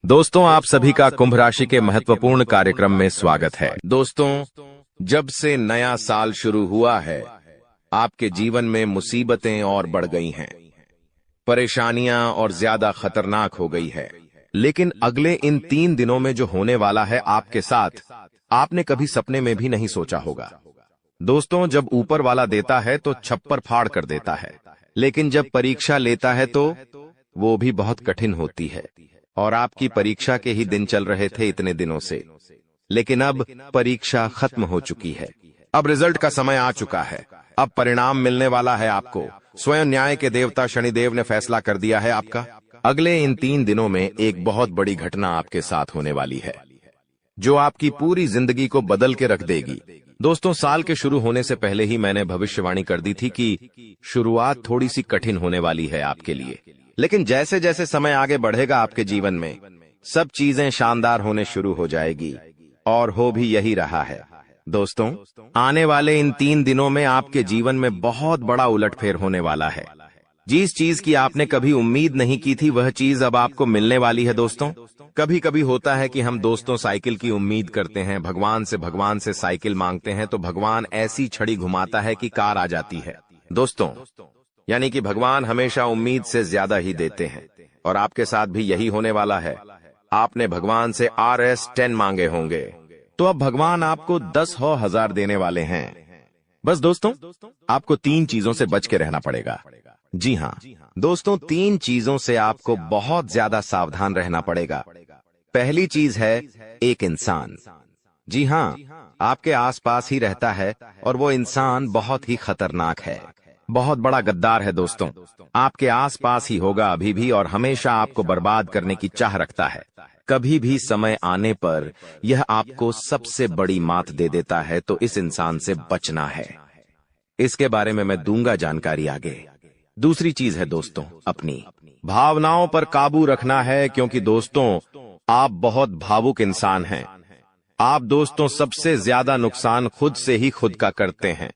दोस्तों, आप सभी का कुंभ राशि के महत्वपूर्ण कार्यक्रम में स्वागत है। दोस्तों, जब से नया साल शुरू हुआ है, आपके जीवन में मुसीबतें और बढ़ गई हैं, परेशानियां और ज्यादा खतरनाक हो गई है। लेकिन अगले इन 3 दिनों में जो होने वाला है आपके साथ, आपने कभी सपने में भी नहीं सोचा होगा। दोस्तों, जब ऊपर वाला देता है तो छप्पर फाड़ कर देता है, लेकिन जब परीक्षा लेता है तो वो भी बहुत कठिन होती है। और आपकी परीक्षा के ही दिन चल रहे थे इतने दिनों से, लेकिन अब परीक्षा खत्म हो चुकी है। अब रिजल्ट का समय आ चुका है। अब परिणाम मिलने वाला है आपको। स्वयं न्याय के देवता शनिदेव ने फैसला कर दिया है आपका। अगले इन 3 दिनों में एक बहुत बड़ी घटना आपके साथ होने वाली है, जो आपकी पूरी जिंदगी को बदल के रख देगी। दोस्तों, साल के शुरू होने से पहले ही मैंने भविष्यवाणी कर दी थी कि शुरुआत थोड़ी सी कठिन होने वाली है आपके लिए, लेकिन जैसे जैसे समय आगे बढ़ेगा आपके जीवन में सब चीजें शानदार होने शुरू हो जाएगी, और हो भी यही रहा है। दोस्तों, आने वाले इन 3 दिनों में आपके जीवन में बहुत बड़ा उलटफेर होने वाला है। जिस चीज की आपने कभी उम्मीद नहीं की थी, वह चीज अब आपको मिलने वाली है। दोस्तों, कभी कभी होता है कि हम दोस्तों साइकिल की उम्मीद करते हैं, भगवान से साइकिल मांगते हैं, तो भगवान ऐसी छड़ी घुमाता है कि कार आ जाती है। दोस्तों, यानी कि भगवान हमेशा उम्मीद से ज्यादा ही देते हैं, और आपके साथ भी यही होने वाला है। आपने भगवान से RS10 मांगे होंगे, तो अब भगवान आपको 10,000 देने वाले हैं। बस दोस्तों, आपको 3 चीजों से बच के रहना पड़ेगा। जी हाँ दोस्तों, 3 चीजों से आपको बहुत ज्यादा सावधान रहना पड़ेगा। पहली चीज है एक इंसान। जी हाँ, आपके आसपास ही रहता है, और वो इंसान बहुत ही खतरनाक है, बहुत बड़ा गद्दार है। दोस्तों, आपके आसपास ही होगा अभी भी, और हमेशा आपको बर्बाद करने की चाह रखता है। कभी भी समय आने पर यह आपको सबसे बड़ी मात दे देता है, तो इस इंसान से बचना है। इसके बारे में मैं दूंगा जानकारी आगे। दूसरी चीज है दोस्तों, अपनी भावनाओं पर काबू रखना है, क्योंकि दोस्तों आप बहुत भावुक इंसान हैं। आप दोस्तों सबसे ज्यादा नुकसान खुद से ही खुद का करते हैं।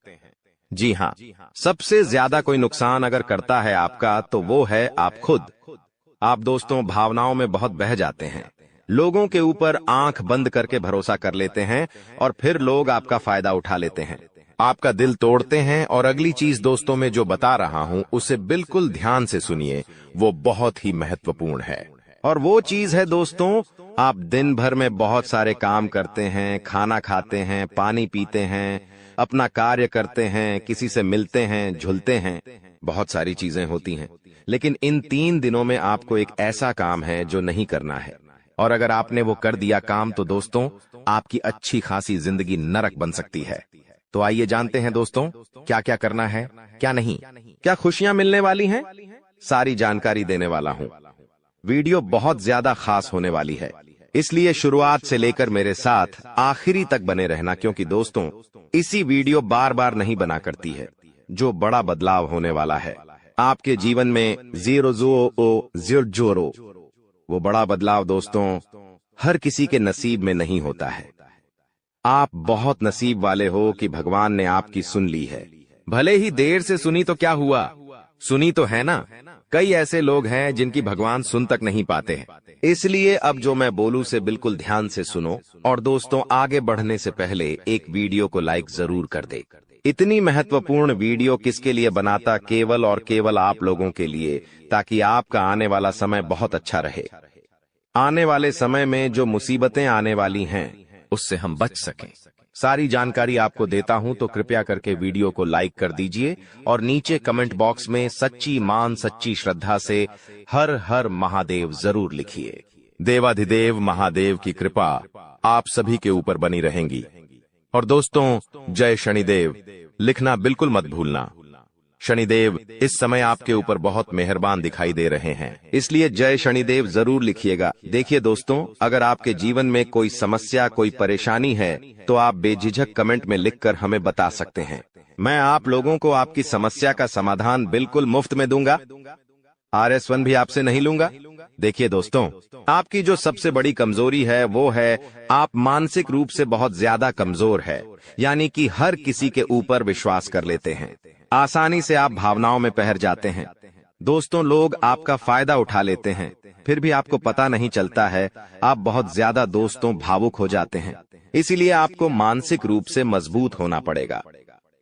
जी हाँ, सबसे ज्यादा कोई नुकसान अगर करता है आपका, तो वो है आप खुद। आप दोस्तों भावनाओं में बहुत बह जाते हैं, लोगों के ऊपर आंख बंद करके भरोसा कर लेते हैं, और फिर लोग आपका फायदा उठा लेते हैं, आपका दिल तोड़ते हैं। और अगली चीज दोस्तों मैं जो बता रहा हूं, उसे बिल्कुल ध्यान से सुनिए, वो बहुत ही महत्वपूर्ण है। और वो चीज है दोस्तों, आप दिन भर में बहुत सारे काम करते हैं, खाना खाते हैं, पानी पीते हैं, अपना कार्य करते हैं, किसी से मिलते हैं, झुलते हैं, बहुत सारी चीजें होती हैं, लेकिन इन 3 दिनों में आपको एक ऐसा काम है जो नहीं करना है। और अगर आपने वो कर दिया काम, तो दोस्तों आपकी अच्छी खासी जिंदगी नरक बन सकती है। तो आइए जानते हैं दोस्तों, क्या क्या करना है, क्या नहीं, क्या खुशियां मिलने वाली हैं, सारी जानकारी देने वाला हूं। वीडियो बहुत ज्यादा खास होने वाली है, इसलिए शुरुआत से लेकर मेरे साथ आखिरी तक बने रहना, क्योंकि दोस्तों इसी वीडियो बार बार नहीं बना करती है। जो बड़ा बदलाव होने वाला है आपके जीवन में, 0 वो बड़ा बदलाव दोस्तों हर किसी के नसीब में नहीं होता है। आप बहुत नसीब वाले हो कि भगवान ने आपकी सुन ली है। भले ही देर से सुनी, तो क्या हुआ, सुनी तो है ना। कई ऐसे लोग हैं जिनकी भगवान सुन तक नहीं पाते हैं। इसलिए अब जो मैं बोलूं से बिल्कुल ध्यान से सुनो। और दोस्तों, आगे बढ़ने से पहले एक वीडियो को लाइक जरूर कर दे। इतनी महत्वपूर्ण वीडियो किसके लिए बनाता, केवल और केवल आप लोगों के लिए, ताकि आपका आने वाला समय बहुत अच्छा रहे। आने वाले समय में जो मुसीबतें आने वाली हैं, उससे हम बच सकें। सारी जानकारी आपको देता हूं, तो कृपया करके वीडियो को लाइक कर दीजिए, और नीचे कमेंट बॉक्स में सच्ची मान सच्ची श्रद्धा से हर हर महादेव जरूर लिखिए। देवाधिदेव महादेव की कृपा आप सभी के ऊपर बनी रहेंगी। और दोस्तों, जय शनिदेव लिखना बिल्कुल मत भूलना। शनिदेव इस समय आपके ऊपर बहुत मेहरबान दिखाई दे रहे हैं, इसलिए जय शनिदेव जरूर लिखिएगा। देखिए दोस्तों, अगर आपके जीवन में कोई समस्या, कोई परेशानी है, तो आप बेझिझक कमेंट में लिखकर हमें बता सकते हैं। मैं आप लोगों को आपकी समस्या का समाधान बिल्कुल मुफ्त में दूंगा। RS1 भी आपसे नहीं लूंगा। देखिए दोस्तों, आपकी जो सबसे बड़ी कमजोरी है वो है आप मानसिक रूप से बहुत ज्यादा कमजोर है, यानी कि हर किसी के ऊपर विश्वास कर लेते हैं, आसानी से आप भावनाओं में बह जाते हैं। दोस्तों, लोग आपका फायदा उठा लेते हैं, फिर भी आपको पता नहीं चलता है। आप बहुत ज्यादा दोस्तों भावुक हो जाते हैं। इसीलिए आपको मानसिक रूप से मजबूत होना पड़ेगा।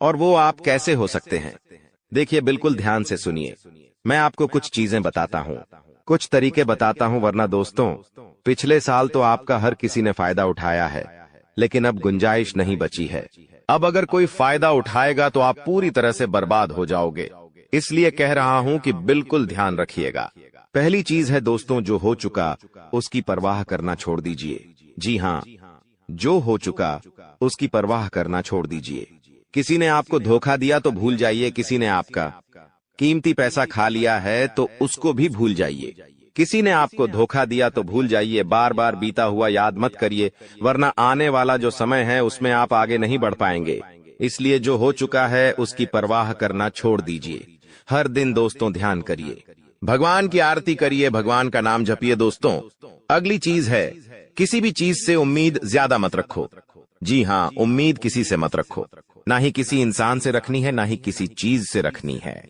और वो आप कैसे हो सकते हैं? देखिए, बिल्कुल ध्यान से सुनिए। मैं आपको कुछ चीजें बताता हूँ, कुछ तरीके बताता हूँ, वरना दोस्तों पिछले साल तो आपका हर किसी ने फायदा उठाया है, लेकिन अब गुंजाइश नहीं बची है। अब अगर कोई फायदा उठाएगा तो आप पूरी तरह से बर्बाद हो जाओगे। इसलिए कह रहा हूं कि बिल्कुल ध्यान रखिएगा। पहली चीज है दोस्तों, जो हो चुका उसकी परवाह करना छोड़ दीजिए। जी हाँ, जो हो चुका उसकी परवाह करना छोड़ दीजिए। किसी ने आपको धोखा दिया तो भूल जाइए। किसी ने आपका कीमती पैसा खा लिया है तो उसको भी भूल जाइए। किसी ने आपको धोखा दिया तो भूल जाइए। बार बार बीता हुआ याद मत करिए, वरना आने वाला जो समय है उसमें आप आगे नहीं बढ़ पाएंगे। इसलिए जो हो चुका है उसकी परवाह करना छोड़ दीजिए। हर दिन दोस्तों ध्यान करिए, भगवान की आरती करिए, भगवान का नाम जपिए। दोस्तों अगली चीज है, किसी भी चीज से उम्मीद ज्यादा मत रखो। जी हाँ, उम्मीद किसी से मत रखो। ना ही किसी इंसान से रखनी है, ना ही किसी चीज से रखनी है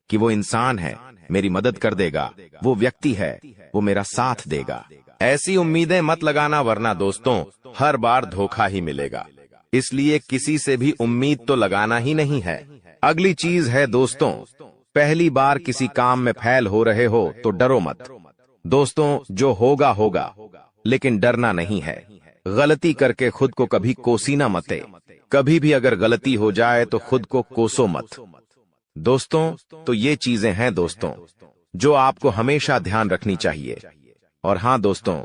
कि वो इंसान है मेरी मदद कर देगा, वो व्यक्ति है वो मेरा साथ देगा। ऐसी उम्मीदें मत लगाना, वरना दोस्तों हर बार धोखा ही मिलेगा। इसलिए किसी से भी उम्मीद तो लगाना ही नहीं है। अगली चीज है दोस्तों, पहली बार किसी काम में फेल हो रहे हो तो डरो मत। दोस्तों जो होगा होगा, लेकिन डरना नहीं है। गलती करके खुद को कभी कोसीना मत। कभी भी अगर गलती हो जाए तो खुद को कोसो मत। दोस्तों तो ये चीजें हैं दोस्तों जो आपको हमेशा ध्यान रखनी चाहिए। और हाँ दोस्तों,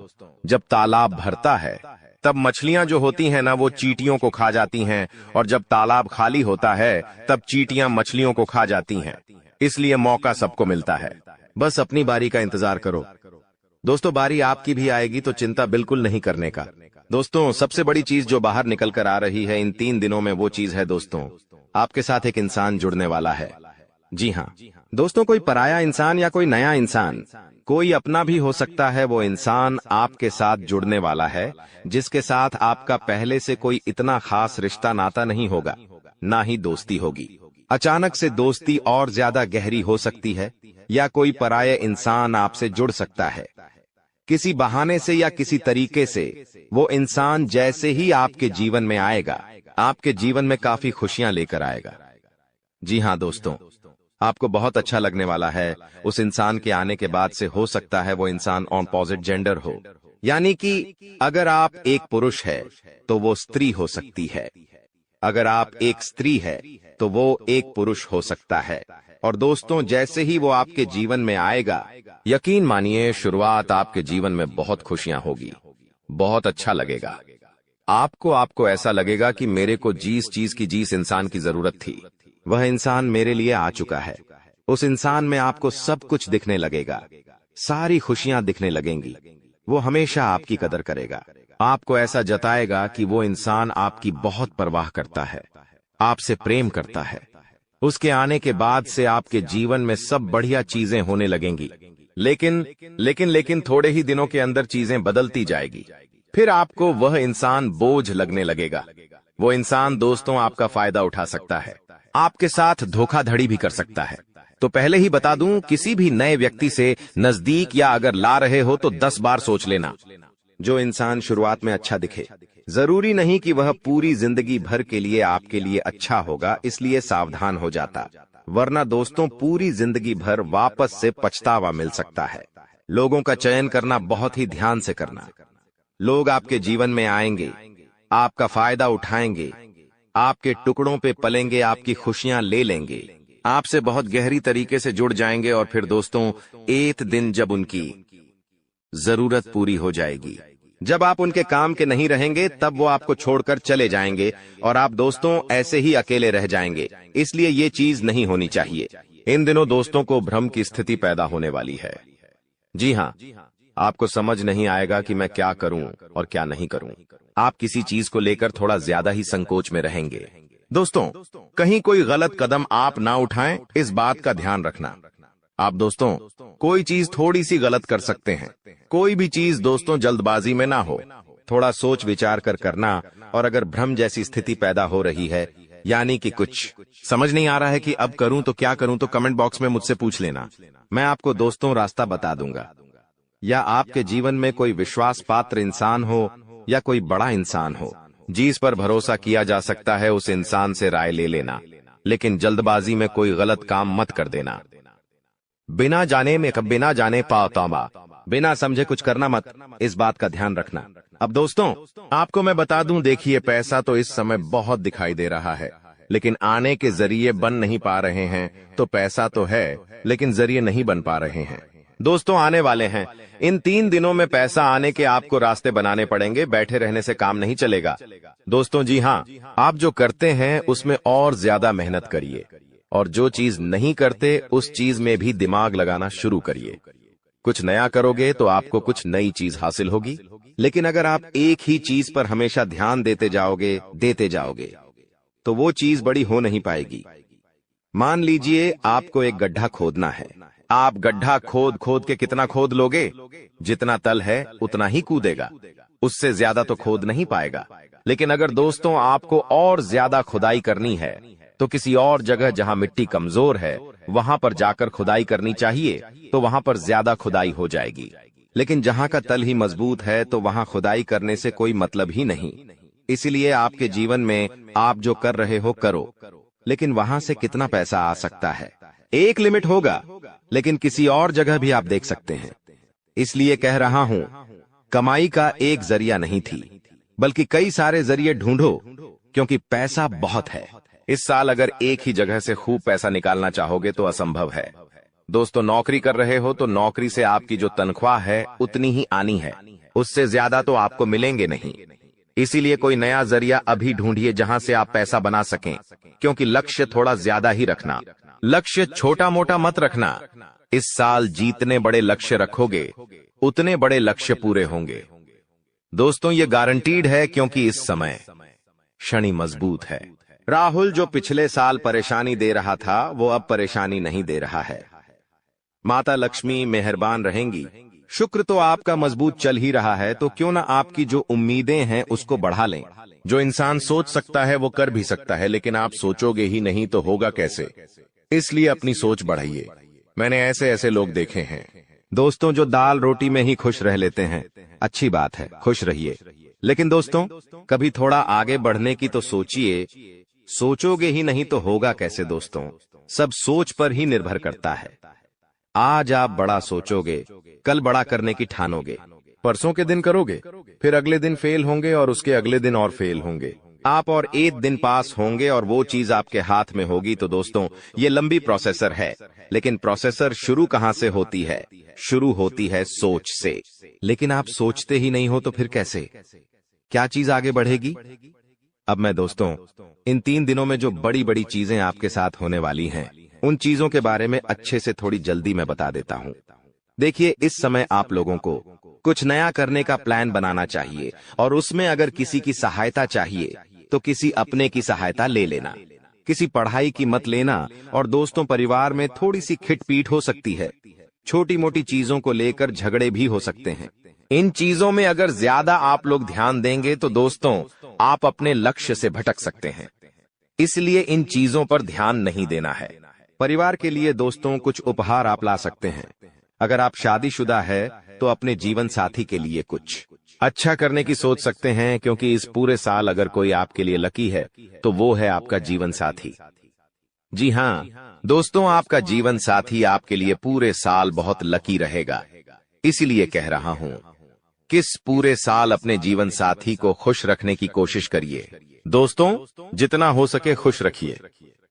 जब तालाब भरता है तब मछलियां जो होती हैं ना, वो चींटियों को खा जाती हैं, और जब तालाब खाली होता है तब चींटियां मछलियों को खा जाती हैं। इसलिए मौका सबको मिलता है, बस अपनी बारी का इंतजार करो। दोस्तों बारी आपकी भी आएगी, तो चिंता बिल्कुल नहीं करने का। दोस्तों सबसे बड़ी चीज जो बाहर निकल कर आ रही है इन 3 दिनों में, वो चीज है दोस्तों, आपके साथ एक इंसान जुड़ने वाला है। जी हाँ दोस्तों, कोई पराया इंसान या कोई नया इंसान, कोई अपना भी हो सकता है। वो इंसान आपके साथ जुड़ने वाला है जिसके साथ आपका पहले से कोई इतना खास रिश्ता नाता नहीं होगा, ना ही दोस्ती होगी। अचानक से दोस्ती और ज्यादा गहरी हो सकती है, या कोई पराया इंसान आपसे जुड़ सकता है किसी बहाने से या किसी तरीके से। वो इंसान जैसे ही आपके जीवन में आएगा, आपके जीवन में काफी खुशियां लेकर आएगा। जी हाँ दोस्तों, आपको बहुत अच्छा लगने वाला है। उस इंसान के आने के बाद से हो सकता है वो इंसान ऑपोजिट जेंडर हो, यानी कि अगर आप एक पुरुष है तो वो स्त्री हो सकती है, अगर आप एक स्त्री है तो वो एक पुरुष हो सकता है। और दोस्तों जैसे ही वो आपके जीवन में आएगा, यकीन मानिए शुरुआत आपके जीवन में बहुत खुशियां होगी, बहुत अच्छा लगेगा। आपको ऐसा लगेगा कि मेरे को जिस चीज की जिस इंसान की जरूरत थी वह इंसान मेरे लिए आ चुका है। उस इंसान में आपको सब कुछ दिखने लगेगा, सारी खुशियां दिखने लगेंगी। वो हमेशा आपकी कदर करेगा, आपको ऐसा जताएगा कि वो इंसान आपकी बहुत परवाह करता है, आपसे प्रेम करता है। उसके आने के बाद से आपके जीवन में सब बढ़िया चीजें होने लगेंगी। लेकिन थोड़े ही दिनों के अंदर चीजें बदलती जाएगी। फिर आपको वह इंसान बोझ लगने लगेगा। वो इंसान दोस्तों आपका फायदा उठा सकता है, आपके साथ धोखाधड़ी भी कर सकता है। तो पहले ही बता दूं, किसी भी नए व्यक्ति से नजदीक या अगर ला रहे हो तो 10 बार सोच लेना। जो इंसान शुरुआत में अच्छा दिखे, जरूरी नहीं कि वह पूरी जिंदगी भर के लिए आपके लिए अच्छा होगा, इसलिए सावधान हो जाता, वरना दोस्तों पूरी जिंदगी भर वापस से पछतावा मिल सकता है। लोगों का चयन करना बहुत ही ध्यान से करना। लोग आपके जीवन में आएंगे, आपका फायदा उठाएंगे, आपके टुकड़ों पे पलेंगे, आपकी खुशियां ले लेंगे, आपसे बहुत गहरी तरीके से जुड़ जाएंगे। और फिर दोस्तों एक दिन जब उनकी जरूरत पूरी हो जाएगी, जब आप उनके काम के नहीं रहेंगे, तब वो आपको छोड़कर चले जाएंगे और आप दोस्तों ऐसे ही अकेले रह जाएंगे। इसलिए ये चीज नहीं होनी चाहिए। इन दिनों दोस्तों को भ्रम की स्थिति पैदा होने वाली है। जी हाँ, आपको समझ नहीं आएगा कि मैं क्या करूं और क्या नहीं करूं। आप किसी चीज को लेकर थोड़ा ज्यादा ही संकोच में रहेंगे। दोस्तों कहीं कोई गलत कदम आप ना उठाएं, इस बात का ध्यान रखना। आप दोस्तों कोई चीज थोड़ी सी गलत कर सकते हैं। कोई भी चीज दोस्तों जल्दबाजी में ना हो, थोड़ा सोच विचार कर करना। और अगर भ्रम जैसी स्थिति पैदा हो रही है, यानी कि कुछ समझ नहीं आ रहा है कि अब करूं तो क्या करूं, तो कमेंट बॉक्स में मुझसे पूछ लेना, मैं आपको दोस्तों रास्ता बता दूंगा। या आपके जीवन में कोई विश्वास पात्र इंसान हो या कोई बड़ा इंसान हो जिस पर भरोसा किया जा सकता है, उस इंसान से राय ले लेना, लेकिन जल्दबाजी में कोई गलत काम मत कर देना। बिना जाने पाओ तौबा, बिना समझे कुछ करना मत, इस बात का ध्यान रखना। अब दोस्तों, आपको मैं बता दूं, देखिए पैसा तो इस समय बहुत दिखाई दे रहा है, लेकिन आने के जरिए बन नहीं पा रहे हैं। तो पैसा तो है लेकिन जरिए नहीं बन पा रहे हैं। दोस्तों आने वाले हैं, इन 3 दिनों में पैसा आने के आपको रास्ते बनाने पड़ेंगे, बैठे रहने से काम नहीं चलेगा। दोस्तों जी हाँ, आप जो करते हैं उसमें और ज्यादा मेहनत करिए, और जो चीज नहीं करते उस चीज में भी दिमाग लगाना शुरू करिए। कुछ नया करोगे तो आपको कुछ नई चीज हासिल होगी, लेकिन अगर आप एक ही चीज पर हमेशा ध्यान देते जाओगे तो वो चीज बड़ी हो नहीं पाएगी। मान लीजिए आपको एक गड्ढा खोदना है, आप गड्ढा खोद के कितना खोद लोगे? जितना तल है उतना ही कूदेगा, उससे ज्यादा तो खोद नहीं पाएगा। लेकिन अगर दोस्तों आपको और ज्यादा खुदाई करनी है तो किसी और जगह जहां मिट्टी कमजोर है वहां पर जाकर खुदाई करनी चाहिए, तो वहां पर ज्यादा खुदाई हो जाएगी। लेकिन जहां का तल ही मजबूत है तो वहां खुदाई करने से कोई मतलब ही नहीं। इसलिए आपके जीवन में आप जो कर रहे हो करो, लेकिन वहां से कितना पैसा आ सकता है, एक लिमिट होगा, लेकिन किसी और जगह भी आप देख सकते हैं। इसलिए कह रहा हूं, कमाई का एक जरिया नहीं थी, बल्कि कई सारे जरिए ढूंढो, क्योंकि पैसा बहुत है। इस साल अगर एक ही जगह से खूब पैसा निकालना चाहोगे तो असंभव है। दोस्तों नौकरी कर रहे हो तो नौकरी से आपकी जो तनख्वाह है उतनी ही आनी है, उससे ज्यादा तो आपको मिलेंगे नहीं। इसीलिए कोई नया जरिया अभी ढूंढिए जहां से आप पैसा बना सकें, क्योंकि लक्ष्य थोड़ा ज्यादा ही रखना, लक्ष्य छोटा मोटा मत रखना। इस साल जितने बड़े लक्ष्य रखोगे उतने बड़े लक्ष्य पूरे होंगे। दोस्तों ये गारंटीड है, क्योंकि इस समय शनि मजबूत है। राहुल जो पिछले साल परेशानी दे रहा था वो अब परेशानी नहीं दे रहा है। माता लक्ष्मी मेहरबान रहेंगी। शुक्र तो आपका मजबूत चल ही रहा है, तो क्यों ना आपकी जो उम्मीदें हैं उसको बढ़ा लें। जो इंसान सोच सकता है वो कर भी सकता है, लेकिन आप सोचोगे ही नहीं तो होगा कैसे? इसलिए अपनी सोच बढ़ाइए। मैंने ऐसे ऐसे लोग देखे हैं दोस्तों जो दाल रोटी में ही खुश रह लेते हैं। अच्छी बात है, खुश रहिए, लेकिन दोस्तों कभी थोड़ा आगे बढ़ने की तो सोचिए। सोचोगे ही नहीं तो होगा कैसे? दोस्तों सब सोच पर ही निर्भर करता है। आज आप बड़ा सोचोगे, कल बड़ा करने की ठानोगे, परसों के दिन करोगे, फिर अगले दिन फेल होंगे और उसके अगले दिन और फेल होंगे। आप और एक दिन पास होंगे और वो चीज आपके हाथ में होगी। तो दोस्तों ये लंबी प्रोसेसर है, लेकिन प्रोसेसर शुरू कहां से होती है? शुरू होती है सोच से। लेकिन आप सोचते ही नहीं हो तो फिर कैसे, क्या चीज आगे बढ़ेगी? अब मैं दोस्तों इन 3 दिनों में जो बड़ी बड़ी चीजें आपके साथ होने वाली हैं, उन चीजों के बारे में अच्छे से थोड़ी जल्दी मैं बता देता हूं। देखिए इस समय आप लोगों को कुछ नया करने का प्लान बनाना चाहिए, और उसमें अगर किसी की सहायता चाहिए तो किसी अपने की सहायता ले लेना। किसी पढ़ाई की मत लेना, और दोस्तों परिवार में थोड़ी सी खिटपीट हो सकती है। छोटी मोटी चीजों को लेकर झगड़े भी हो सकते हैं। इन चीजों में अगर ज्यादा आप लोग ध्यान देंगे तो दोस्तों आप अपने लक्ष्य से भटक सकते हैं। इसलिए इन चीजों पर ध्यान नहीं देना है। परिवार के लिए दोस्तों कुछ उपहार आप ला सकते हैं। अगर आप शादीशुदा है तो अपने जीवन साथी के लिए कुछ अच्छा करने की सोच सकते हैं, क्योंकि इस पूरे साल अगर कोई आपके लिए लकी है तो वो है आपका जीवन साथी। जी हाँ दोस्तों, आपका जीवन साथी आपके लिए पूरे साल बहुत लकी रहेगा। इसीलिए कह रहा हूं, किस पूरे साल अपने जीवन साथी को खुश रखने की कोशिश करिए। दोस्तों जितना हो सके खुश रखिए।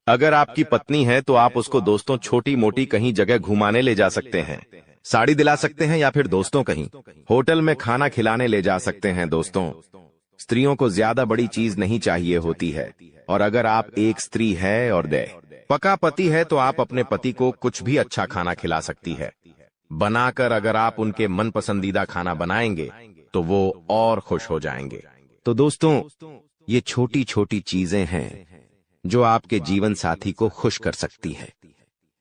अगर आपकी पत्नी है तो आप उसको दोस्तों छोटी मोटी कहीं जगह घुमाने ले जा सकते हैं, साड़ी दिला सकते हैं, या फिर दोस्तों कहीं होटल में खाना खिलाने ले जा सकते हैं। दोस्तों स्त्रियों को ज्यादा बड़ी चीज नहीं चाहिए होती है, और अगर आप एक स्त्री है और पका पति है तो आप अपने पति को कुछ भी अच्छा खाना खिला सकती है बनाकर। अगर आप उनके मन पसंदीदा खाना बनाएंगे तो वो और खुश हो जाएंगे। तो दोस्तों ये छोटी छोटी चीजें हैं जो आपके जीवन साथी को खुश कर सकती है।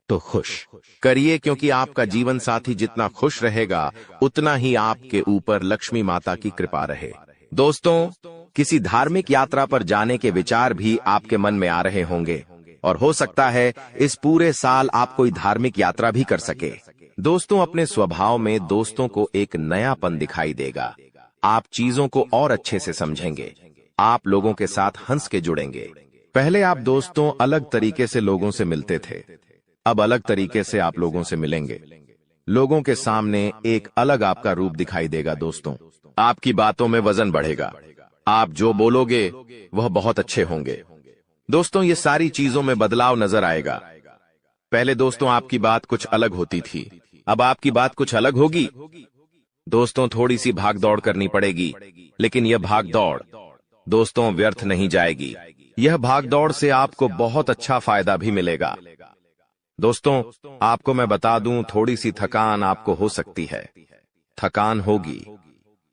तो खुश करिए, क्योंकि आपका जीवन साथी जितना खुश रहेगा उतना ही आपके ऊपर लक्ष्मी माता की कृपा रहे। दोस्तों किसी धार्मिक यात्रा पर जाने के विचार भी आपके मन में आ रहे होंगे, और हो सकता है इस पूरे साल आप कोई धार्मिक यात्रा भी कर सके। दोस्तों, अपने स्वभाव में दोस्तों को एक नयापन दिखाई देगा। आप चीजों को और अच्छे से समझेंगे। आप लोगों के साथ हंस के जुड़ेंगे। पहले आप दोस्तों अलग तरीके से लोगों से मिलते थे, अब अलग तरीके से आप लोगों से मिलेंगे। लोगों के सामने एक अलग आपका रूप दिखाई देगा। दोस्तों, आपकी बातों में वजन बढ़ेगा। आप जो बोलोगे वह बहुत अच्छे होंगे। दोस्तों, ये सारी चीजों में बदलाव नजर आएगा। पहले दोस्तों आपकी बात कुछ अलग होती थी, अब आपकी बात कुछ अलग होगी। दोस्तों, थोड़ी सी भाग दौड़ करनी पड़ेगी, लेकिन यह भाग दौड़ दोस्तों व्यर्थ नहीं जाएगी। यह भाग दौड़ से आपको बहुत अच्छा फायदा भी मिलेगा। दोस्तों, आपको मैं बता दूं, थोड़ी सी थकान आपको हो सकती है। थकान होगी।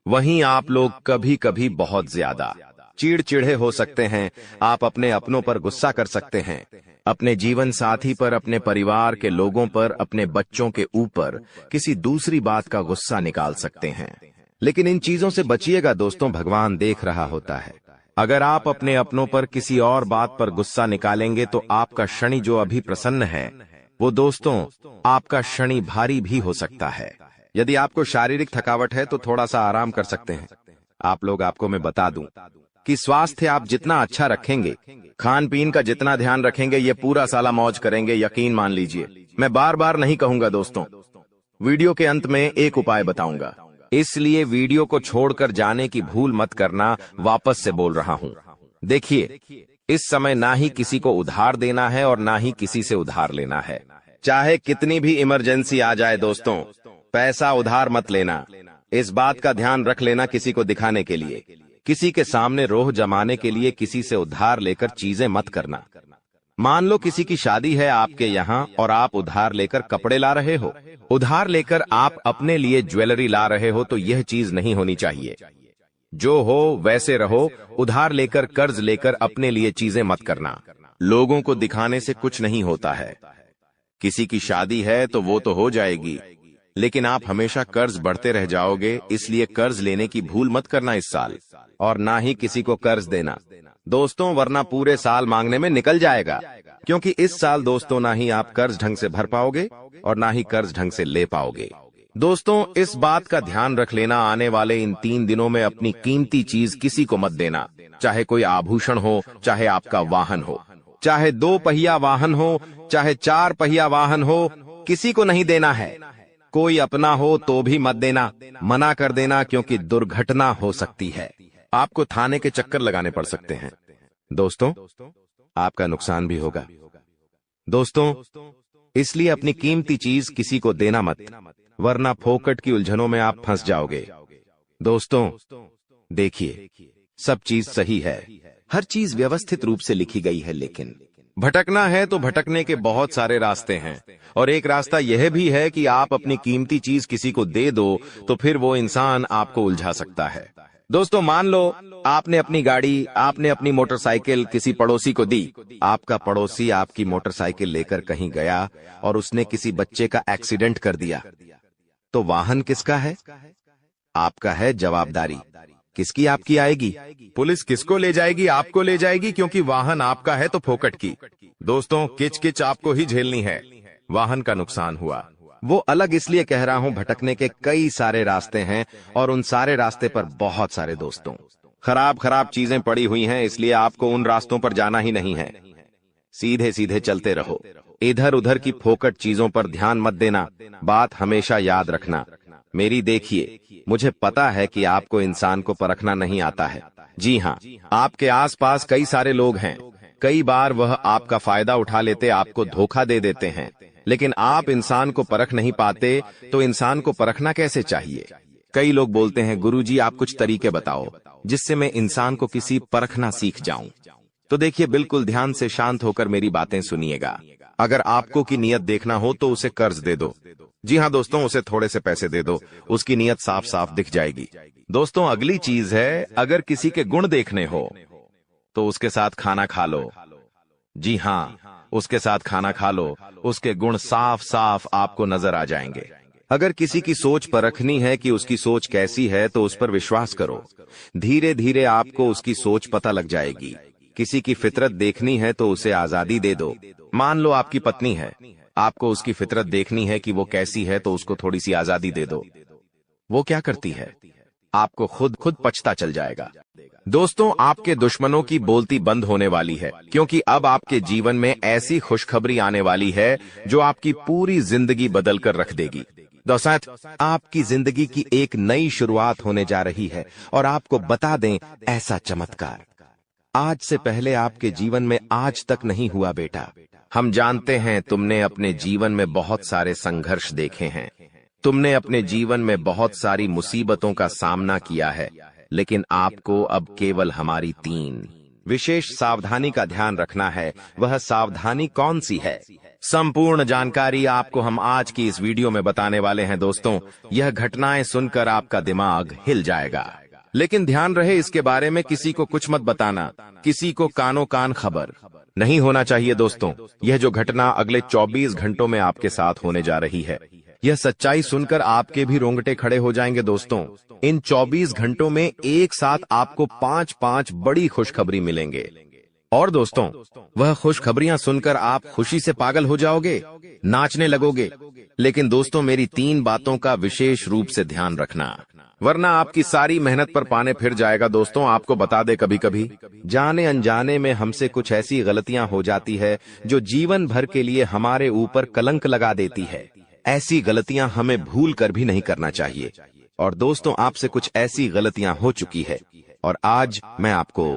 वहीं आप लोग कभी कभी बहुत ज्यादा चिड़चिड़े हो सकते हैं। आप अपने अपनों पर गुस्सा कर सकते हैं, अपने जीवन साथी पर, अपने परिवार के लोगों पर, अपने बच्चों के ऊपर किसी दूसरी बात का गुस्सा निकाल सकते हैं। लेकिन इन चीजों से बचिएगा दोस्तों, भगवान देख रहा होता है। अगर आप अपने अपनों पर किसी और बात पर गुस्सा निकालेंगे तो आपका शनि जो अभी प्रसन्न है, वो दोस्तों आपका शनि भारी भी हो सकता है। यदि आपको शारीरिक थकावट है तो थोड़ा सा आराम कर सकते हैं। आप लोग, आपको मैं बता दूं कि स्वास्थ्य आप जितना अच्छा रखेंगे, खान पीन का जितना ध्यान रखेंगे, ये पूरा साला मौज करेंगे, यकीन मान लीजिए। मैं बार बार नहीं कहूंगा दोस्तों, वीडियो के अंत में एक उपाय बताऊंगा, इसलिए वीडियो को छोड़कर जाने की भूल मत करना। वापस से बोल रहा हूं, देखिए, इस समय ना ही किसी को उधार देना है और ना ही किसी से उधार लेना है। चाहे कितनी भी इमरजेंसी आ जाए दोस्तों, पैसा उधार मत लेना। इस बात का ध्यान रख लेना, किसी को दिखाने के लिए, किसी के सामने रोह जमाने के लिए किसी से उधार लेकर चीजें मत करना। मान लो किसी की शादी है आपके यहाँ और आप उधार लेकर कपड़े ला रहे हो, उधार लेकर आप अपने लिए ज्वेलरी ला रहे हो, तो यह चीज नहीं होनी चाहिए। जो हो वैसे रहो। उधार लेकर, कर्ज लेकर अपने लिए चीजें मत करना। लोगों को दिखाने से कुछ नहीं होता है। किसी की शादी है तो वो तो हो जाएगी, लेकिन आप हमेशा कर्ज बढ़ते रह जाओगे। इसलिए कर्ज लेने की भूल मत करना इस साल, और ना ही किसी को कर्ज देना दोस्तों, वरना पूरे साल मांगने में निकल जाएगा। क्योंकि इस साल दोस्तों ना ही आप कर्ज ढंग से भर पाओगे और ना ही कर्ज ढंग से ले पाओगे। दोस्तों, इस बात का ध्यान रख लेना, आने वाले इन 3 दिनों में अपनी कीमती चीज किसी को मत देना। चाहे कोई आभूषण हो, चाहे आपका वाहन हो, चाहे 2 पहिया वाहन हो, चाहे 4 पहिया वाहन हो, किसी को नहीं देना है। कोई अपना हो तो भी मत देना, मना कर देना, क्योंकि दुर्घटना हो सकती है। आपको थाने के चक्कर लगाने पड़ सकते हैं। दोस्तों, आपका नुकसान भी होगा। दोस्तों, इसलिए अपनी कीमती चीज किसी को देना मत, वरना फोकट की उलझनों में आप फंस जाओगे। दोस्तों, देखिए, सब चीज सही है, हर चीज व्यवस्थित रूप से लिखी गई है, लेकिन भटकना है तो भटकने के बहुत सारे रास्ते हैं। और एक रास्ता यह भी है कि आप अपनी कीमती चीज किसी को दे दो तो फिर वो इंसान आपको उलझा सकता है। दोस्तों, मान लो आपने अपनी गाड़ी, आपने अपनी मोटरसाइकिल किसी पड़ोसी को दी। आपका पड़ोसी आपकी मोटरसाइकिल लेकर कहीं गया और उसने किसी बच्चे का एक्सीडेंट कर दिया, तो वाहन किसका है? आपका है। जवाबदारी किसकी? आपकी आएगी। पुलिस किसको ले जाएगी? आपको ले जाएगी, क्योंकि वाहन आपका है तो फोकट की। दोस्तों, किच किच आपको ही झेलनी है। वाहन का नुकसान हुआ, वो अलग इसलिए कह रहा हूं, भटकने के कई सारे रास्ते हैं और उन सारे रास्ते पर बहुत सारे दोस्तों खराब खराब चीजें पड़ी हुई हैं, इसलिए आपको उन रास्तों पर जाना ही नहीं है। सीधे सीधे चलते रहो। इधर उधर की फोकट चीजों पर ध्यान मत देना। बात हमेशा याद रखना मेरी। देखिए, मुझे पता है कि आपको इंसान को परखना नहीं आता है। जी हाँ, आपके आसपास कई सारे लोग हैं। कई बार वह आपका फायदा उठा लेते, आपको धोखा दे देते हैं, लेकिन आप इंसान को परख नहीं पाते, तो इंसान को परखना कैसे चाहिए? कई लोग बोलते हैं, गुरुजी आप कुछ तरीके बताओ जिससे मैं इंसान को किसी परखना सीख जाऊं। तो देखिए, बिल्कुल ध्यान से शांत होकर मेरी बातें सुनिएगा। अगर आपको की नियत देखना हो तो उसे कर्ज दे दो। जी हाँ दोस्तों, उसे थोड़े से पैसे दे दो, उसकी नियत साफ साफ दिख जाएगी। दोस्तों, अगली चीज है, अगर किसी के गुण देखने हो तो उसके साथ खाना खा लो। जी हाँ, उसके साथ खाना खा लो, उसके गुण साफ साफ आपको नजर आ जाएंगे। अगर किसी की सोच परखनी है कि उसकी सोच कैसी है तो उस पर विश्वास करो। धीरे धीरे आपको उसकी सोच पता लग जाएगी। किसी की फितरत देखनी है तो उसे आजादी दे दो। मान लो आपकी पत्नी है, आपको उसकी फितरत देखनी है कि वो कैसी है, तो उसको थोड़ी सी आजादी दे दो। वो क्या करती है, आपको खुद खुद पछता चल जाएगा। दोस्तों, आपके दुश्मनों की बोलती बंद होने वाली है, क्योंकि अब आपके जीवन में ऐसी खुशखबरी आने वाली है जो आपकी पूरी जिंदगी बदल कर रख देगी। दोस्तों, आपकी जिंदगी की एक नई शुरुआत होने जा रही है, और आपको बता दें, ऐसा चमत्कार आज से पहले आपके जीवन में आज तक नहीं हुआ बेटा। हम जानते हैं तुमने अपने जीवन में बहुत सारे संघर्ष देखे हैं, तुमने अपने जीवन में बहुत सारी मुसीबतों का सामना किया है, लेकिन आपको अब केवल हमारी 3 विशेष सावधानी का ध्यान रखना है। वह सावधानी कौन सी है, संपूर्ण जानकारी आपको हम आज की इस वीडियो में बताने वाले हैं। दोस्तों, यह घटनाएं सुनकर आपका दिमाग हिल जाएगा, लेकिन ध्यान रहे, इसके बारे में किसी को कुछ मत बताना, किसी को कानो कान खबर नहीं होना चाहिए। दोस्तों, यह जो घटना अगले 24 घंटों में आपके साथ होने जा रही है, यह सच्चाई सुनकर आपके भी रोंगटे खड़े हो जाएंगे। दोस्तों, इन 24 घंटों में एक साथ आपको 5 बड़ी खुशखबरी मिलेंगे, और दोस्तों, वह खुशखबरियां सुनकर आप खुशी से पागल हो जाओगे, नाचने लगोगे। लेकिन दोस्तों, मेरी 3 बातों का विशेष रूप से ध्यान रखना, वरना आपकी सारी मेहनत पर पानी फिर जाएगा। दोस्तों, आपको बता दे, कभी कभी जाने अनजाने में हमसे कुछ ऐसी गलतियां हो जाती है जो जीवन भर के लिए हमारे ऊपर कलंक लगा देती है। ऐसी गलतियां हमें भूल कर भी नहीं करना चाहिए। और दोस्तों, आपसे कुछ ऐसी गलतियां हो चुकी है, और आज मैं आपको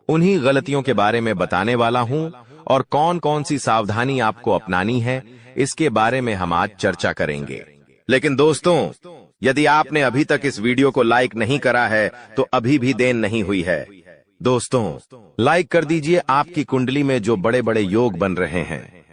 उन्हीं गलतियों के बारे में बताने वाला हूं, और कौन कौन सी सावधानी आपको अपनानी है, इसके बारे में हम आज चर्चा करेंगे। लेकिन दोस्तों, यदि आपने अभी तक इस वीडियो को लाइक नहीं करा है, तो अभी भी देर नहीं हुई है। दोस्तों, लाइक कर दीजिए। आपकी कुंडली में जो बड़े बड़े योग बन रहे हैं,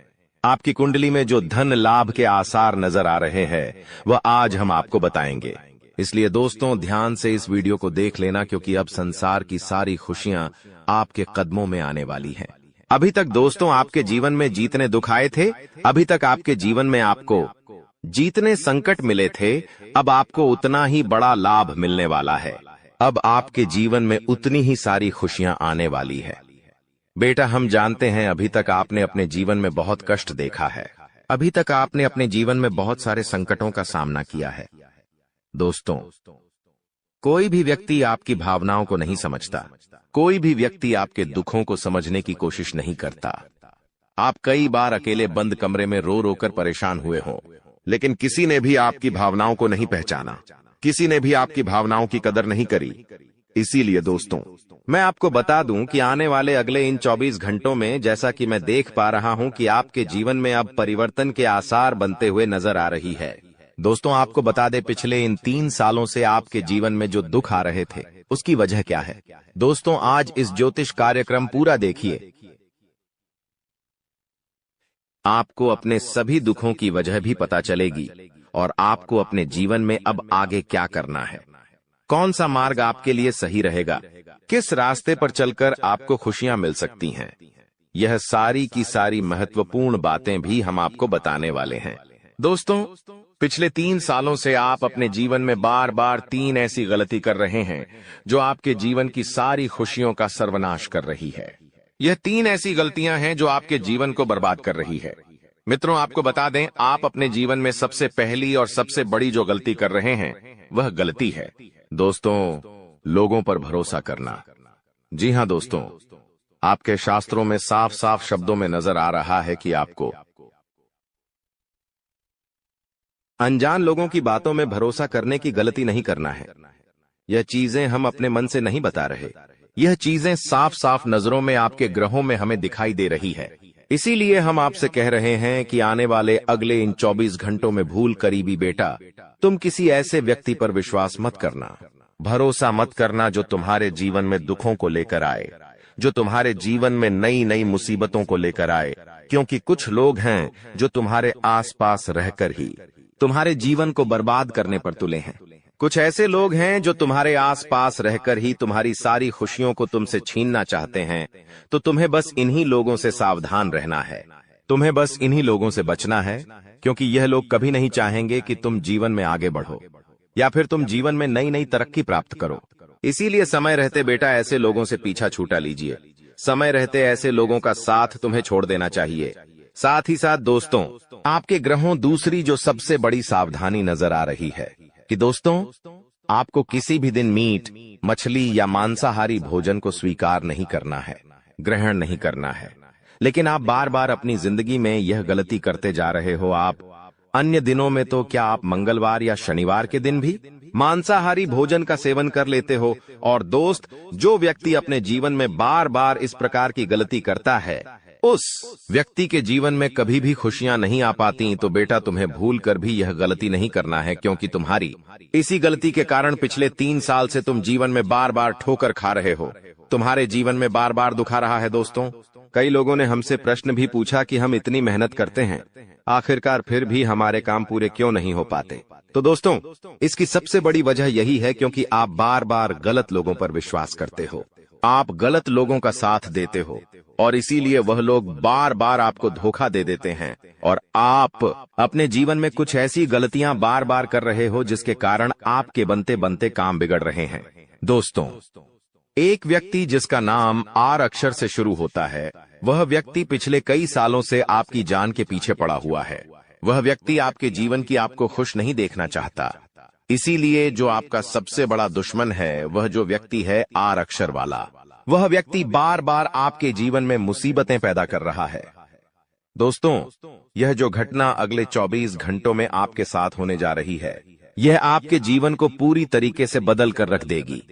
आपकी कुंडली में जो धन लाभ के आसार नजर आ रहे हैं, वह आज हम आपको बताएंगे। इसलिए दोस्तों, ध्यान से इस वीडियो को देख लेना, क्योंकि अब संसार की सारी खुशियां आपके कदमों में आने वाली हैं। अभी तक दोस्तों आपके जीवन में जितने दुख आए थे, अभी तक आपके जीवन में आपको जितने संकट मिले थे, अब आपको उतना ही बड़ा लाभ मिलने वाला है। अब आपके जीवन में उतनी ही सारी खुशियां आने वाली है। बेटा, हम जानते हैं अभी तक आपने अपने जीवन में बहुत कष्ट देखा है, अभी तक आपने अपने जीवन में बहुत सारे संकटों का सामना किया है। दोस्तों, कोई भी व्यक्ति आपकी भावनाओं को नहीं समझता, कोई भी व्यक्ति आपके दुखों को समझने की कोशिश नहीं करता। आप कई बार अकेले बंद कमरे में रो रो कर परेशान हुए हो, लेकिन किसी ने भी आपकी भावनाओं को नहीं पहचाना, किसी ने भी आपकी भावनाओं की कदर नहीं करी। इसीलिए दोस्तों, मैं आपको बता दूं कि आने वाले अगले इन 24 घंटों में, जैसा कि मैं देख पा रहा हूं कि आपके जीवन में अब परिवर्तन के आसार बनते हुए नजर आ रही है। दोस्तों, आपको बता दे, पिछले इन 3 सालों से आपके जीवन में जो दुख आ रहे थे, उसकी वजह क्या है। दोस्तों, आज इस ज्योतिष कार्यक्रम पूरा देखिए, आपको अपने सभी दुखों की वजह भी पता चलेगी, और आपको अपने जीवन में अब आगे क्या करना है, कौन सा मार्ग आपके लिए सही रहेगा, किस रास्ते पर चलकर आपको खुशियां मिल सकती हैं। यह सारी की सारी महत्वपूर्ण बातें भी हम आपको बताने वाले हैं। दोस्तों, पिछले 3 सालों से आप अपने जीवन में बार बार 3 ऐसी गलती कर रहे हैं जो आपके जीवन की सारी खुशियों का सर्वनाश कर रही है। यह 3 ऐसी गलतियां हैं जो आपके जीवन को बर्बाद कर रही है। मित्रों, आपको बता दें, आप अपने जीवन में सबसे पहली और सबसे बड़ी जो गलती कर रहे हैं, वह गलती है दोस्तों, लोगों पर भरोसा करना। जी हां दोस्तों, आपके शास्त्रों में साफ साफ शब्दों में नजर आ रहा है कि आपको अनजान लोगों की बातों में भरोसा करने की गलती नहीं करना है। यह चीजें हम अपने मन से नहीं बता रहे, यह चीजें साफ साफ नजरों में आपके ग्रहों में हमें दिखाई दे रही है। इसीलिए हम आपसे कह रहे हैं कि आने वाले अगले इन 24 घंटों में भूल करीबी बेटा, तुम किसी ऐसे व्यक्ति पर विश्वास मत करना, भरोसा मत करना जो तुम्हारे जीवन में दुखों को लेकर आए, जो तुम्हारे जीवन में नई नई मुसीबतों को लेकर आए। क्योंकि कुछ लोग हैं जो तुम्हारे आसपास रहकर ही तुम्हारे जीवन को बर्बाद करने पर तुले हैं। कुछ ऐसे लोग हैं जो तुम्हारे आसपास रहकर ही तुम्हारी सारी खुशियों को तुमसे छीनना चाहते हैं। तो तुम्हें बस इन्हीं लोगों से सावधान रहना है, तुम्हें बस इन्हीं लोगों से बचना है, क्योंकि यह लोग कभी नहीं चाहेंगे कि तुम जीवन में आगे बढ़ो या फिर तुम जीवन में नई नई तरक्की प्राप्त करो। इसीलिए समय रहते बेटा ऐसे लोगों से पीछा छूटा लीजिए, समय रहते ऐसे लोगों का साथ तुम्हें छोड़ देना चाहिए। साथ ही साथ दोस्तों, आपके ग्रहों दूसरी जो सबसे बड़ी सावधानी नजर आ रही है कि दोस्तों, आपको किसी भी दिन मीट, मछली या मांसाहारी भोजन को स्वीकार नहीं करना है, ग्रहण नहीं करना है। लेकिन आप बार बार अपनी जिंदगी में यह गलती करते जा रहे हो। आप अन्य दिनों में तो क्या आप मंगलवार या शनिवार के दिन भी मांसाहारी भोजन का सेवन कर लेते हो। और दोस्त, जो व्यक्ति अपने जीवन में बार बार इस प्रकार की गलती करता है, उस व्यक्ति के जीवन में कभी भी खुशियां नहीं आ पाती। तो बेटा, तुम्हें भूल कर भी यह गलती नहीं करना है, क्योंकि तुम्हारी इसी गलती के कारण पिछले 3 साल से तुम जीवन में बार बार ठोकर खा रहे हो, तुम्हारे जीवन में बार बार दुखा रहा है। दोस्तों, कई लोगों ने हमसे प्रश्न भी पूछा कि हम इतनी मेहनत करते हैं, आखिरकार फिर भी हमारे काम पूरे क्यों नहीं हो पाते। तो दोस्तों, इसकी सबसे बड़ी वजह यही है क्योंकि आप बार बार गलत लोगों पर विश्वास करते हो, आप गलत लोगों का साथ देते हो, और इसीलिए वह लोग बार बार आपको धोखा दे देते हैं। और आप अपने जीवन में कुछ ऐसी गलतियां बार बार कर रहे हो जिसके कारण आपके बनते बनते काम बिगड़ रहे हैं। दोस्तों, एक व्यक्ति जिसका नाम आर अक्षर से शुरू होता है, वह व्यक्ति पिछले कई सालों से आपकी जान के पीछे पड़ा हुआ है। वह व्यक्ति आपके जीवन की आपको खुश नहीं देखना चाहता। इसीलिए जो आपका सबसे बड़ा दुश्मन है, वह जो व्यक्ति है आर अक्षर वाला, वह व्यक्ति बार बार आपके जीवन में मुसीबतें पैदा कर रहा है। दोस्तों, यह जो घटना अगले 24 घंटों में आपके साथ होने जा रही है, यह आपके जीवन को पूरी तरीके से बदल कर रख देगी।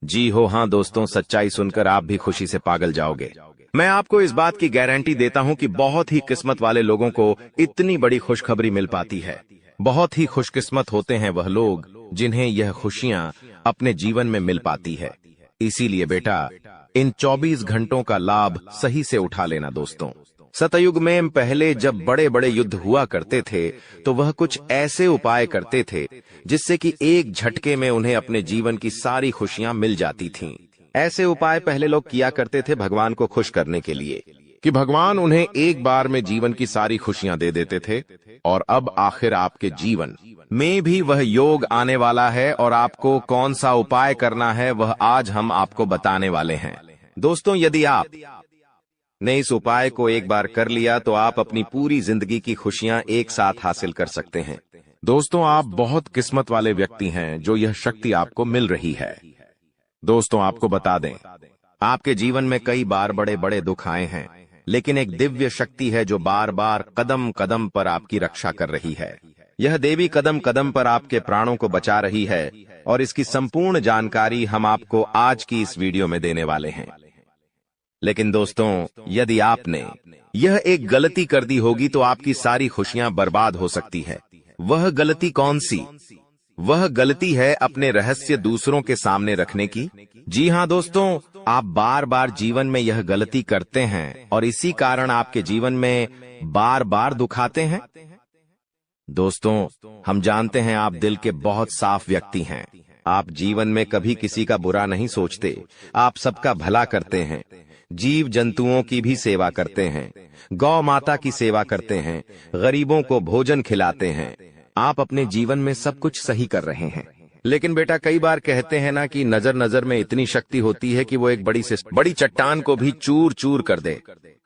जी हो, हाँ दोस्तों, सच्चाई सुनकर आप भी खुशी से पागल जाओगे। मैं आपको इस बात की गारंटी देता हूं कि बहुत ही किस्मत वाले लोगों को इतनी बड़ी खुशखबरी मिल पाती है। बहुत ही खुशकिस्मत होते हैं वह लोग जिन्हें यह खुशियां अपने जीवन में मिल पाती है। इसीलिए बेटा, इन 24 घंटों का लाभ सही से उठा लेना। दोस्तों, सतयुग में पहले जब बड़े बड़े युद्ध हुआ करते थे, तो वह कुछ ऐसे उपाय करते थे जिससे कि एक झटके में उन्हें अपने जीवन की सारी खुशियां मिल जाती थीं। ऐसे उपाय पहले लोग किया करते थे भगवान को खुश करने के लिए, कि भगवान उन्हें एक बार में जीवन की सारी खुशियां दे देते थे। और अब आखिर आपके जीवन में भी वह योग आने वाला है, और आपको कौन सा उपाय करना है वह आज हम आपको बताने वाले हैं। दोस्तों, यदि आप ने इस उपाय को एक बार कर लिया तो आप अपनी पूरी जिंदगी की खुशियां एक साथ हासिल कर सकते हैं। दोस्तों, आप बहुत किस्मत वाले व्यक्ति हैं जो यह शक्ति आपको मिल रही है। दोस्तों, आपको बता दें, आपके जीवन में कई बार बड़े बड़े दुख आए हैं, लेकिन एक दिव्य शक्ति है जो बार बार कदम कदम पर आपकी रक्षा कर रही है। यह देवी कदम कदम पर आपके प्राणों को बचा रही है, और इसकी संपूर्ण जानकारी हम आपको आज की इस वीडियो में देने वाले हैं। लेकिन दोस्तों, यदि आपने यह एक गलती कर दी होगी तो आपकी सारी खुशियां बर्बाद हो सकती है। वह गलती कौन सी? वह गलती है अपने रहस्य दूसरों के सामने रखने की। जी हाँ दोस्तों, आप बार बार जीवन में यह गलती करते हैं और इसी कारण आपके जीवन में बार बार दुख आते हैं। दोस्तों, हम जानते हैं आप दिल के बहुत साफ व्यक्ति हैं। आप जीवन में कभी किसी का बुरा नहीं सोचते, आप सबका भला करते हैं, जीव जंतुओं की भी सेवा करते हैं, गौ माता की सेवा करते हैं, गरीबों को भोजन खिलाते हैं। आप अपने जीवन में सब कुछ सही कर रहे हैं। लेकिन बेटा, कई बार कहते हैं ना कि नजर नजर में इतनी शक्ति होती है कि वो एक बड़ी चट्टान को भी चूर चूर कर दे।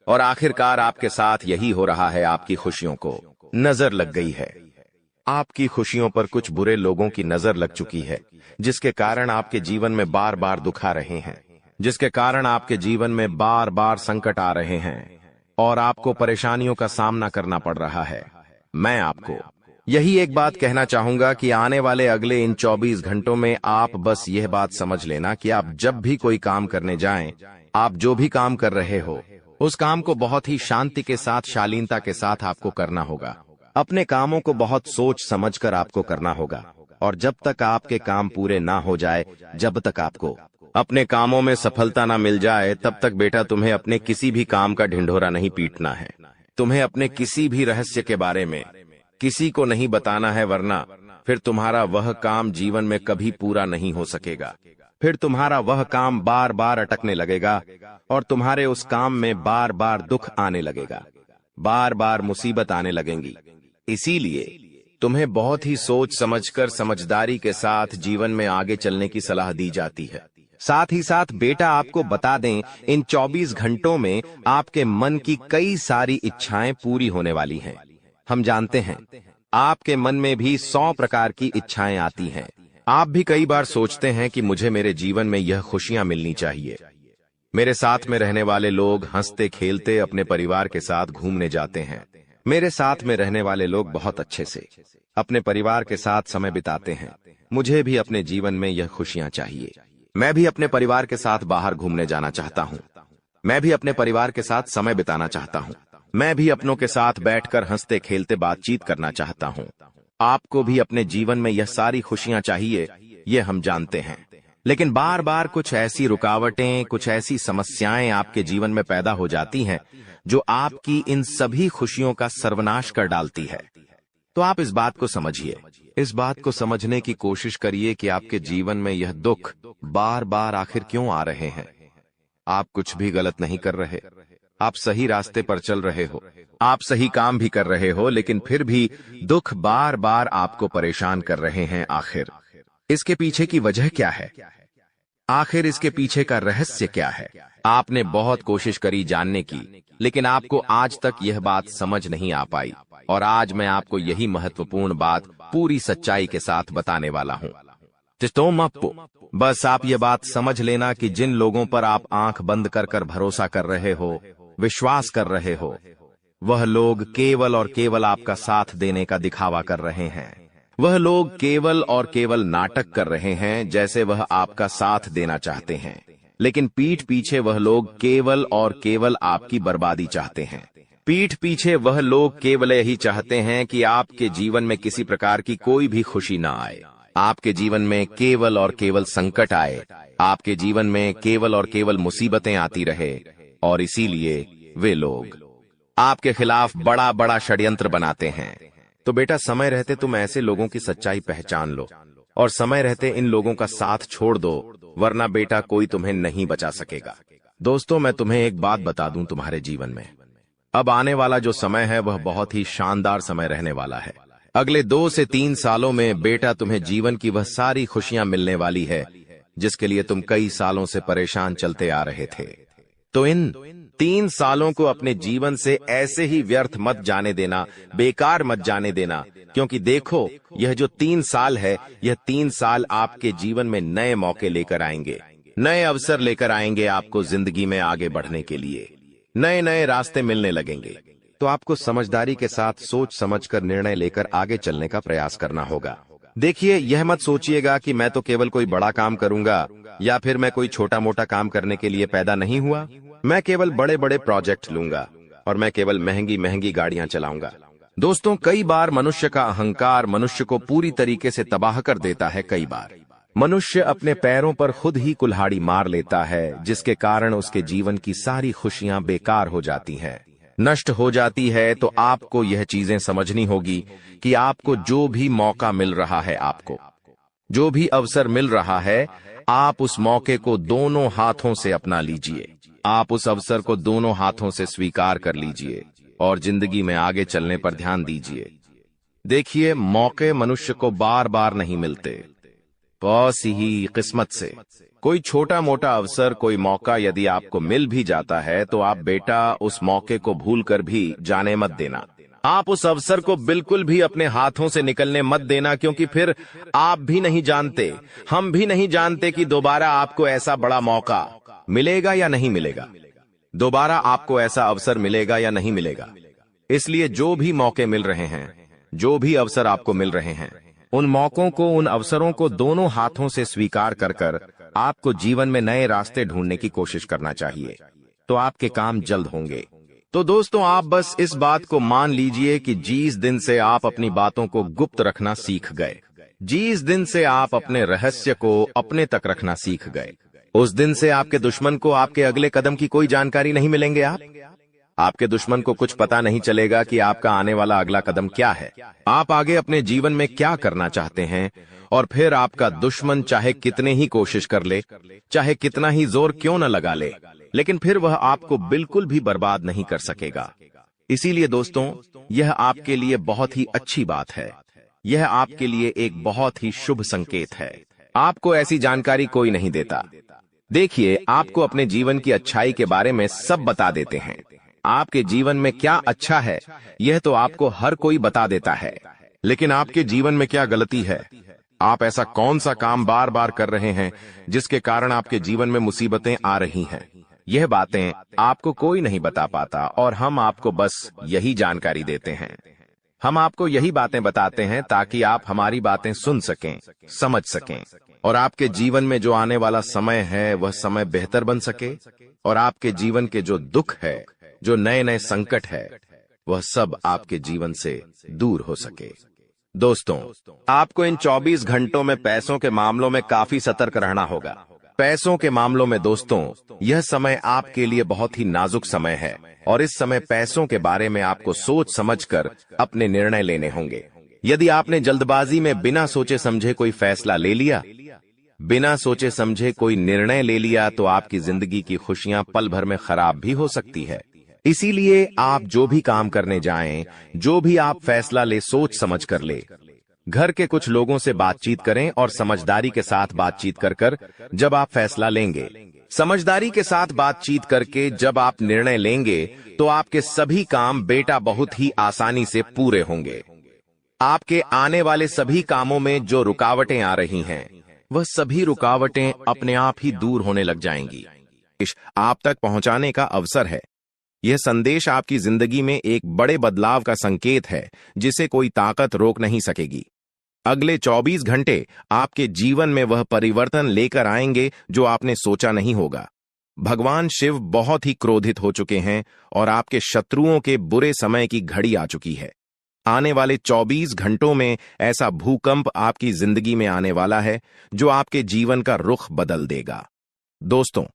और आखिरकार आपके साथ यही हो रहा है। आपकी खुशियों को नजर लग गई है। आपकी खुशियों पर कुछ बुरे लोगों की नजर लग चुकी है, जिसके कारण आपके जीवन में बार बार दुख आ रहे हैं, जिसके कारण आपके जीवन में बार बार संकट आ रहे हैं और आपको परेशानियों का सामना करना पड़ रहा है। मैं आपको यही एक बात कहना चाहूंगा कि आने वाले अगले इन 24 घंटों में आप बस यह बात समझ लेना कि आप जब भी कोई काम करने जाएं, आप जो भी काम कर रहे हो, उस काम को बहुत ही शांति के साथ, शालीनता के साथ आपको करना होगा। अपने कामों को बहुत सोच समझकर आपको करना होगा। और जब तक आपके काम पूरे ना हो जाए, जब तक आपको अपने कामों में सफलता ना मिल जाए, तब तक बेटा तुम्हें अपने किसी भी काम का ढिंढोरा नहीं पीटना है। तुम्हें अपने किसी भी रहस्य के बारे में किसी को नहीं बताना है, वरना फिर तुम्हारा वह काम जीवन में कभी पूरा नहीं हो सकेगा। फिर तुम्हारा वह काम बार बार अटकने लगेगा और तुम्हारे उस काम में बार बार दुख आने लगेगा, बार बार मुसीबत आने लगेंगी। इसीलिए तुम्हें बहुत ही सोच समझकर, समझदारी के साथ जीवन में आगे चलने की सलाह दी जाती है। साथ ही साथ बेटा आपको बता दें, इन 24 घंटों में आपके मन की कई सारी इच्छाएं पूरी होने वाली हैं। हम जानते हैं आपके मन में भी 100 प्रकार की इच्छाएं आती हैं। आप भी कई बार सोचते हैं कि मुझे मेरे जीवन में यह खुशियां मिलनी चाहिए, मेरे साथ में रहने वाले लोग हंसते खेलते अपने परिवार के साथ घूमने जाते हैं, मेरे साथ में रहने वाले लोग बहुत अच्छे से अपने परिवार के साथ समय बिताते हैं, मुझे भी अपने जीवन में यह खुशियां चाहिए। मैं भी अपने परिवार के साथ बाहर घूमने जाना चाहता हूं, मैं भी अपने परिवार के साथ समय बिताना चाहता हूं, मैं भी अपनों के साथ बैठकर हंसते खेलते बातचीत करना चाहता हूं। आपको भी अपने जीवन में यह सारी खुशियां चाहिए, ये हम जानते हैं। लेकिन बार बार कुछ ऐसी रुकावटें, कुछ ऐसी समस्याएं आपके जीवन में पैदा हो जाती हैं जो आपकी इन सभी खुशियों का सर्वनाश कर डालती है। तो आप इस बात को समझिए, इस बात को समझने की कोशिश करिए कि आपके जीवन में यह दुख बार बार आखिर क्यों आ रहे हैं। आप कुछ भी गलत नहीं कर रहे, आप सही रास्ते पर चल रहे हो, आप सही काम भी कर रहे हो, लेकिन फिर भी दुख बार बार आपको परेशान कर रहे हैं। आखिर इसके पीछे की वजह क्या है? आखिर इसके पीछे का रहस्य क्या है? आपने बहुत कोशिश करी जानने की, लेकिन आपको आज तक यह बात समझ नहीं आ पाई। और आज मैं आपको यही महत्वपूर्ण बात पूरी सच्चाई के साथ बताने वाला हूं। बस आप ये बात समझ लेना कि जिन लोगों पर आप आंख बंद कर भरोसा कर रहे हो, विश्वास कर रहे हो, वह लोग केवल और केवल आपका साथ देने का दिखावा कर रहे हैं। वह लोग केवल और केवल नाटक कर रहे हैं जैसे वह आपका साथ देना चाहते हैं, लेकिन पीठ पीछे वह लोग केवल और केवल आपकी बर्बादी चाहते हैं। पीठ पीछे वह लोग केवल यही चाहते हैं कि आपके जीवन में किसी प्रकार की कोई भी खुशी ना आए, आपके जीवन में केवल और केवल संकट आए, आपके जीवन में केवल और केवल मुसीबतें आती रहे। और इसीलिए वे लोग आपके खिलाफ बड़ा बड़ा षड्यंत्र बनाते हैं। तो बेटा, समय रहते तुम ऐसे लोगों की सच्चाई पहचान लो और समय रहते इन लोगों का साथ छोड़ दो, वरना बेटा कोई तुम्हें नहीं बचा सकेगा। दोस्तों, मैं तुम्हें एक बात बता दूं, तुम्हारे जीवन में अब आने वाला जो समय है वह बहुत ही शानदार समय रहने वाला है। अगले 2 से 3 सालों में बेटा तुम्हें जीवन की वह सारी खुशियां मिलने वाली है जिसके लिए तुम कई सालों से परेशान चलते आ रहे थे। तो इन 3 सालों को अपने जीवन से ऐसे ही व्यर्थ मत जाने देना, बेकार मत जाने देना, क्योंकि देखो, यह जो 3 साल है, यह 3 साल आपके जीवन में नए मौके लेकर आएंगे, नए अवसर लेकर आएंगे आपको जिंदगी में आगे बढ़ने के लिए। नए नए रास्ते मिलने लगेंगे। तो आपको समझदारी के साथ सोच समझकर निर्णय लेकर आगे चलने का प्रयास करना होगा। देखिए, यह मत सोचिएगा कि मैं तो केवल कोई बड़ा काम करूंगा या फिर मैं कोई छोटा मोटा काम करने के लिए पैदा नहीं हुआ, मैं केवल बड़े बड़े प्रोजेक्ट लूंगा और मैं केवल महंगी महंगी गाड़ियां चलाऊंगा। दोस्तों, कई बार मनुष्य का अहंकार मनुष्य को पूरी तरीके से तबाह कर देता है। कई बार मनुष्य अपने पैरों पर खुद ही कुल्हाड़ी मार लेता है, जिसके कारण उसके जीवन की सारी खुशियां बेकार हो जाती हैं, नष्ट हो जाती है। तो आपको यह चीजें समझनी होगी कि आपको जो भी मौका मिल रहा है, आपको जो भी अवसर मिल रहा है, आप उस मौके को दोनों हाथों से अपना लीजिए। आप उस अवसर को दोनों हाथों से स्वीकार कर लीजिए और जिंदगी में आगे चलने पर ध्यान दीजिए। देखिए, मौके मनुष्य को बार बार नहीं मिलते, बस ही किस्मत से। कोई छोटा मोटा अवसर, कोई मौका यदि आपको मिल भी जाता है तो आप बेटा उस मौके को भूलकर भी जाने मत देना। आप उस अवसर को बिल्कुल भी अपने हाथों से निकलने मत देना, क्योंकि फिर आप भी नहीं जानते, हम भी नहीं जानते कि दोबारा आपको ऐसा बड़ा मौका मिलेगा या नहीं मिलेगा, दोबारा आपको ऐसा अवसर मिलेगा या नहीं मिलेगा। इसलिए जो भी मौके मिल रहे हैं, जो भी अवसर आपको मिल रहे हैं, उन मौकों को, उन अवसरों को दोनों हाथों से स्वीकार कर आपको जीवन में नए रास्ते ढूंढने की कोशिश करना चाहिए। तो आपके काम जल्द होंगे। तो दोस्तों, आप बस इस बात को मान लीजिए कि जिस दिन से आप अपनी बातों को गुप्त रखना सीख गए, जिस दिन से आप अपने रहस्य को अपने तक रखना सीख गए, उस दिन से आपके दुश्मन को आपके अगले कदम की कोई जानकारी नहीं मिलेंगे। आपके दुश्मन को कुछ पता नहीं चलेगा कि आपका आने वाला अगला कदम क्या है, आप आगे अपने जीवन में क्या करना चाहते हैं। और फिर आपका दुश्मन चाहे कितने ही कोशिश कर ले, चाहे कितना ही जोर क्यों न लगा ले, लेकिन फिर वह आपको बिल्कुल भी बर्बाद नहीं कर सकेगा। इसीलिए दोस्तों, यह आपके लिए बहुत ही अच्छी बात है, यह आपके लिए एक बहुत ही शुभ संकेत है। आपको ऐसी जानकारी कोई नहीं देता, देखिए, आपको अपने जीवन की अच्छाई के बारे में सब बता देते हैं। आपके जीवन में क्या अच्छा है, यह तो आपको हर कोई बता देता है। लेकिन आपके जीवन में क्या गलती है? आप ऐसा कौन सा काम बार बार कर रहे हैं जिसके कारण आपके जीवन में मुसीबतें आ रही हैं? यह बातें आपको कोई नहीं बता पाता और हम आपको बस यही जानकारी देते हैं। हम आपको यही बातें बताते हैं ताकि आप हमारी बातें सुन सकें, समझ सकें और आपके जीवन में जो आने वाला समय है वह समय बेहतर बन सके और आपके जीवन के जो दुख है, जो नए नए संकट है, वह सब आपके जीवन से दूर हो सके। दोस्तों, आपको इन 24 घंटों में पैसों के मामलों में काफी सतर्क रहना होगा। पैसों के मामलों में दोस्तों, यह समय आपके लिए बहुत ही नाजुक समय है और इस समय पैसों के बारे में आपको सोच समझकर अपने निर्णय लेने होंगे। यदि आपने जल्दबाजी में बिना सोचे समझे कोई फैसला ले लिया, बिना सोचे समझे कोई निर्णय ले लिया, तो आपकी जिंदगी की खुशियां पल भर में खराब भी हो सकती है। इसीलिए आप जो भी काम करने जाएं, जो भी आप फैसला ले, सोच समझ कर ले। घर के कुछ लोगों से बातचीत करें और समझदारी के साथ बातचीत कर जब आप फैसला लेंगे, समझदारी के साथ बातचीत करके जब आप निर्णय लेंगे, तो आपके सभी काम बेटा बहुत ही आसानी से पूरे होंगे। आपके आने वाले सभी कामों में जो रुकावटें आ रही हैं, वह सभी रुकावटें अपने आप ही दूर होने लग जाएंगी। आप तक पहुंचाने का अवसर है। यह संदेश आपकी जिंदगी में एक बड़े बदलाव का संकेत है जिसे कोई ताकत रोक नहीं सकेगी। अगले 24 घंटे आपके जीवन में वह परिवर्तन लेकर आएंगे जो आपने सोचा नहीं होगा। भगवान शिव बहुत ही क्रोधित हो चुके हैं और आपके शत्रुओं के बुरे समय की घड़ी आ चुकी है। आने वाले 24 घंटों में ऐसा भूकंप आपकी जिंदगी में आने वाला है जो आपके जीवन का रुख बदल देगा। दोस्तों,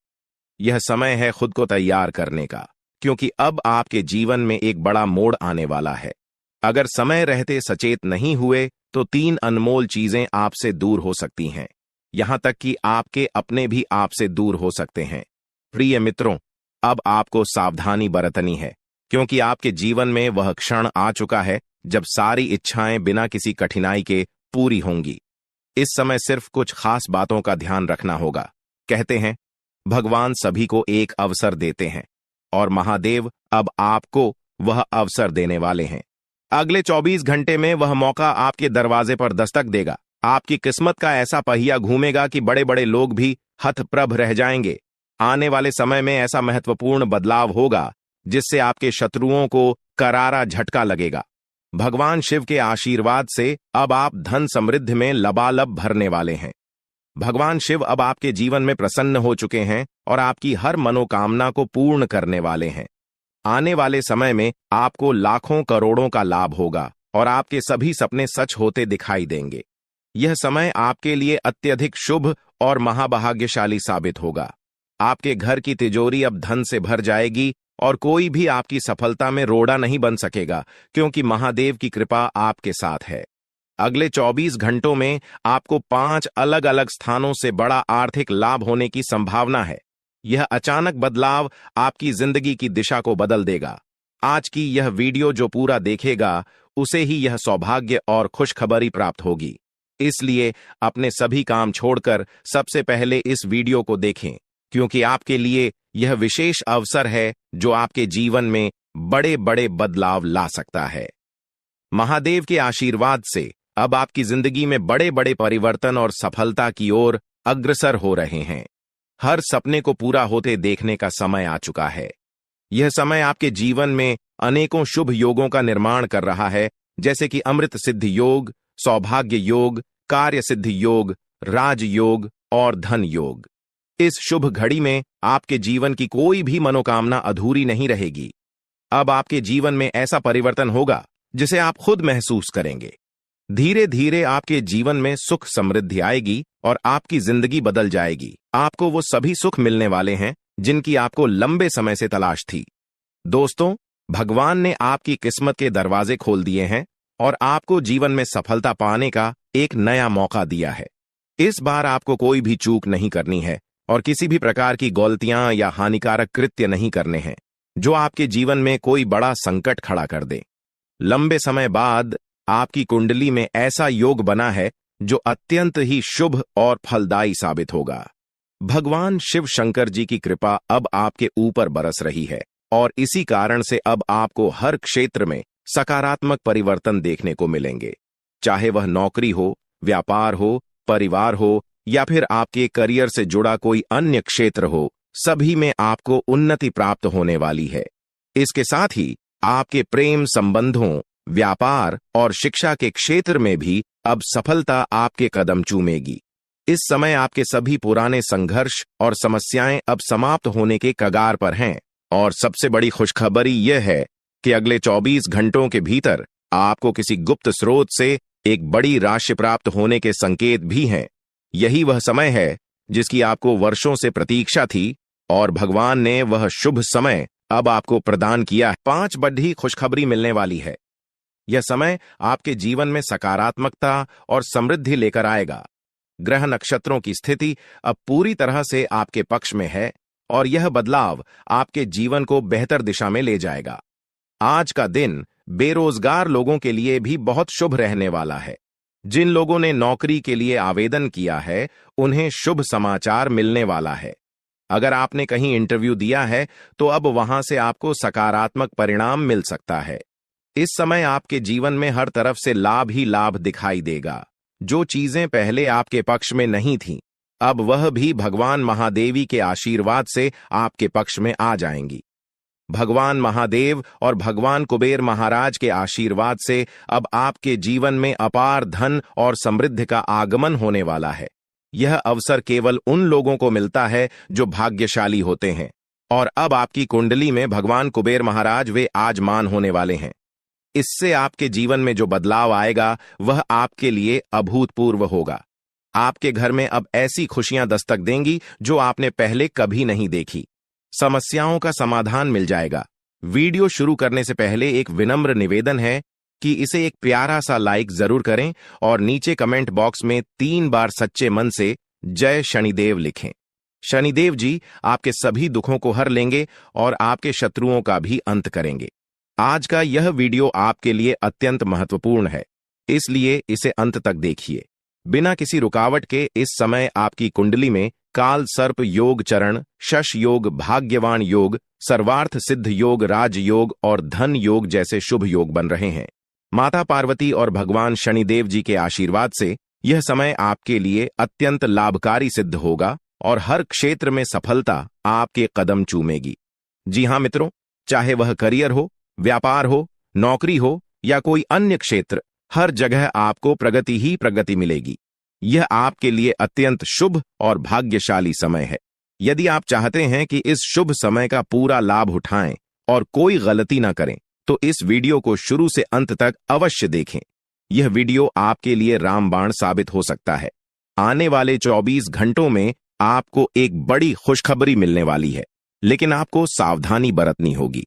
यह समय है खुद को तैयार करने का, क्योंकि अब आपके जीवन में एक बड़ा मोड़ आने वाला है। अगर समय रहते सचेत नहीं हुए तो 3 अनमोल चीजें आपसे दूर हो सकती हैं। यहां तक कि आपके अपने भी आपसे दूर हो सकते हैं। प्रिय मित्रों, अब आपको सावधानी बरतनी है, क्योंकि आपके जीवन में वह क्षण आ चुका है जब सारी इच्छाएं बिना किसी कठिनाई के पूरी होंगी। इस समय सिर्फ कुछ खास बातों का ध्यान रखना होगा। कहते हैं, भगवान सभी को एक अवसर देते हैं और महादेव अब आपको वह अवसर देने वाले हैं। अगले 24 घंटे में वह मौका आपके दरवाजे पर दस्तक देगा। आपकी किस्मत का ऐसा पहिया घूमेगा कि बड़े बड़े लोग भी हतप्रभ रह जाएंगे। आने वाले समय में ऐसा महत्वपूर्ण बदलाव होगा जिससे आपके शत्रुओं को करारा झटका लगेगा। भगवान शिव के आशीर्वाद से अब आप धन समृद्धि में लबालब भरने वाले हैं। भगवान शिव अब आपके जीवन में प्रसन्न हो चुके हैं और आपकी हर मनोकामना को पूर्ण करने वाले हैं। आने वाले समय में आपको लाखों करोड़ों का लाभ होगा और आपके सभी सपने सच होते दिखाई देंगे। यह समय आपके लिए अत्यधिक शुभ और महाभाग्यशाली साबित होगा। आपके घर की तिजोरी अब धन से भर जाएगी और कोई भी आपकी सफलता में रोड़ा नहीं बन सकेगा, क्योंकि महादेव की कृपा आपके साथ है। अगले 24 घंटों में आपको 5 अलग अलग स्थानों से बड़ा आर्थिक लाभ होने की संभावना है। यह अचानक बदलाव आपकी जिंदगी की दिशा को बदल देगा। आज की यह वीडियो जो पूरा देखेगा, उसे ही यह सौभाग्य और खुशखबरी प्राप्त होगी। इसलिए अपने सभी काम छोड़कर सबसे पहले इस वीडियो को देखें, क्योंकि आपके लिए यह विशेष अवसर है जो आपके जीवन में बड़े बड़े बदलाव ला सकता है। महादेव के आशीर्वाद से अब आपकी जिंदगी में बड़े बड़े परिवर्तन और सफलता की ओर अग्रसर हो रहे हैं। हर सपने को पूरा होते देखने का समय आ चुका है। यह समय आपके जीवन में अनेकों शुभ योगों का निर्माण कर रहा है, जैसे कि अमृत सिद्धि योग, सौभाग्य योग, कार्य सिद्धि योग, राजयोग और धन योग। इस शुभ घड़ी में आपके जीवन की कोई भी मनोकामना अधूरी नहीं रहेगी। अब आपके जीवन में ऐसा परिवर्तन होगा जिसे आप खुद महसूस करेंगे। धीरे धीरे आपके जीवन में सुख समृद्धि आएगी और आपकी जिंदगी बदल जाएगी। आपको वो सभी सुख मिलने वाले हैं जिनकी आपको लंबे समय से तलाश थी। दोस्तों, भगवान ने आपकी किस्मत के दरवाजे खोल दिए हैं और आपको जीवन में सफलता पाने का एक नया मौका दिया है। इस बार आपको कोई भी चूक नहीं करनी है और किसी भी प्रकार की गलतियां या हानिकारक कृत्य नहीं करने हैं जो आपके जीवन में कोई बड़ा संकट खड़ा कर दे। लंबे समय बाद आपकी कुंडली में ऐसा योग बना है जो अत्यंत ही शुभ और फलदायी साबित होगा। भगवान शिव शंकर जी की कृपा अब आपके ऊपर बरस रही है और इसी कारण से अब आपको हर क्षेत्र में सकारात्मक परिवर्तन देखने को मिलेंगे। चाहे वह नौकरी हो, व्यापार हो, परिवार हो या फिर आपके करियर से जुड़ा कोई अन्य क्षेत्र हो, सभी में आपको उन्नति प्राप्त होने वाली है। इसके साथ ही आपके प्रेम संबंधों, व्यापार और शिक्षा के क्षेत्र में भी अब सफलता आपके कदम चूमेगी। इस समय आपके सभी पुराने संघर्ष और समस्याएं अब समाप्त होने के कगार पर हैं और सबसे बड़ी खुशखबरी यह है कि अगले 24 घंटों के भीतर आपको किसी गुप्त स्रोत से एक बड़ी राशि प्राप्त होने के संकेत भी हैं। यही वह समय है जिसकी आपको वर्षों से प्रतीक्षा थी और भगवान ने वह शुभ समय अब आपको प्रदान किया है। 5 बड़ी खुशखबरी मिलने वाली है। यह समय आपके जीवन में सकारात्मकता और समृद्धि लेकर आएगा। ग्रह नक्षत्रों की स्थिति अब पूरी तरह से आपके पक्ष में है और यह बदलाव आपके जीवन को बेहतर दिशा में ले जाएगा। आज का दिन बेरोजगार लोगों के लिए भी बहुत शुभ रहने वाला है। जिन लोगों ने नौकरी के लिए आवेदन किया है, उन्हें शुभ समाचार मिलने वाला है। अगर आपने कहीं इंटरव्यू दिया है, तो अब वहां से आपको सकारात्मक परिणाम मिल सकता है। इस समय आपके जीवन में हर तरफ से लाभ ही लाभ दिखाई देगा। जो चीजें पहले आपके पक्ष में नहीं थीं, अब वह भी भगवान महादेवी के आशीर्वाद से आपके पक्ष में आ जाएंगी। भगवान महादेव और भगवान कुबेर महाराज के आशीर्वाद से अब आपके जीवन में अपार धन और समृद्धि का आगमन होने वाला है। यह अवसर केवल उन लोगों को मिलता है जो भाग्यशाली होते हैं और अब आपकी कुंडली में भगवान कुबेर महाराज वे आजमान होने वाले हैं। इससे आपके जीवन में जो बदलाव आएगा वह आपके लिए अभूतपूर्व होगा। आपके घर में अब ऐसी खुशियां दस्तक देंगी जो आपने पहले कभी नहीं देखी। समस्याओं का समाधान मिल जाएगा। वीडियो शुरू करने से पहले एक विनम्र निवेदन है कि इसे एक प्यारा सा लाइक जरूर करें और नीचे कमेंट बॉक्स में 3 बार सच्चे मन से जय शनिदेव लिखें। शनिदेव जी आपके सभी दुखों को हर लेंगे और आपके शत्रुओं का भी अंत करेंगे। आज का यह वीडियो आपके लिए अत्यंत महत्वपूर्ण है, इसलिए इसे अंत तक देखिए। बिना किसी रुकावट के इस समय आपकी कुंडली में काल सर्प योग चरण, शश योग, भाग्यवान योग, सर्वार्थ सिद्ध योग, राज योग और धन योग जैसे शुभ योग बन रहे हैं। माता पार्वती और भगवान शनिदेव जी के आशीर्वाद से यह समय आपके लिए अत्यंत लाभकारी सिद्ध होगा और हर क्षेत्र में सफलता आपके कदम चूमेगी। जी हाँ मित्रों, चाहे वह करियर हो, व्यापार हो, नौकरी हो या कोई अन्य क्षेत्र, हर जगह आपको प्रगति ही प्रगति मिलेगी। यह आपके लिए अत्यंत शुभ और भाग्यशाली समय है। यदि आप चाहते हैं कि इस शुभ समय का पूरा लाभ उठाएं और कोई गलती ना करें, तो इस वीडियो को शुरू से अंत तक अवश्य देखें। यह वीडियो आपके लिए रामबाण साबित हो सकता है। आने वाले 24 घंटों में आपको एक बड़ी खुशखबरी मिलने वाली है, लेकिन आपको सावधानी बरतनी होगी।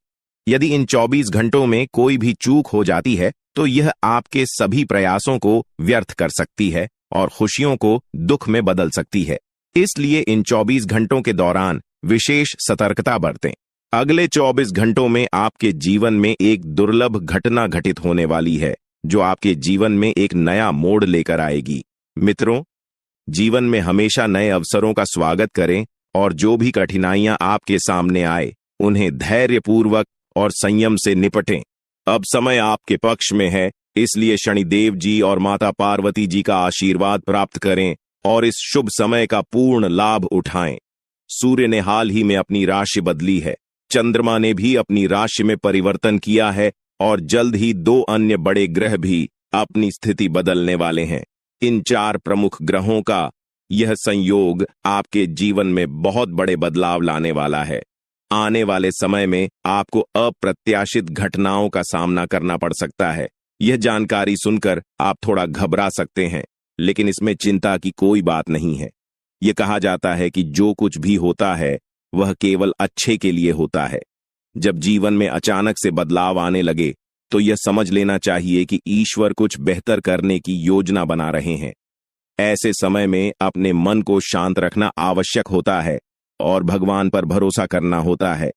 यदि इन 24 घंटों में कोई भी चूक हो जाती है, तो यह आपके सभी प्रयासों को व्यर्थ कर सकती है और खुशियों को दुख में बदल सकती है। इसलिए इन 24 घंटों के दौरान विशेष सतर्कता बरतें। अगले 24 घंटों में आपके जीवन में एक दुर्लभ घटना घटित होने वाली है, जो आपके जीवन में एक नया मोड़ लेकर आएगी। मित्रों, जीवन में हमेशा नए अवसरों का स्वागत करें और जो भी कठिनाइयां आपके सामने आए, उन्हें धैर्यपूर्वक और संयम से निपटें। अब समय आपके पक्ष में है, इसलिए शनिदेव जी और माता पार्वती जी का आशीर्वाद प्राप्त करें और इस शुभ समय का पूर्ण लाभ उठाएं। सूर्य ने हाल ही में अपनी राशि बदली है, चंद्रमा ने भी अपनी राशि में परिवर्तन किया है और जल्द ही 2 अन्य बड़े ग्रह भी अपनी स्थिति बदलने वाले हैं। इन 4 प्रमुख ग्रहों का यह संयोग आपके जीवन में बहुत बड़े बदलाव लाने वाला है। आने वाले समय में आपको अप्रत्याशित घटनाओं का सामना करना पड़ सकता है। यह जानकारी सुनकर आप थोड़ा घबरा सकते हैं, लेकिन इसमें चिंता की कोई बात नहीं है। यह कहा जाता है कि जो कुछ भी होता है वह केवल अच्छे के लिए होता है। जब जीवन में अचानक से बदलाव आने लगे, तो यह समझ लेना चाहिए कि ईश्वर कुछ बेहतर करने की योजना बना रहे हैं। ऐसे समय में अपने मन को शांत रखना आवश्यक होता है और भगवान पर भरोसा करना होता है।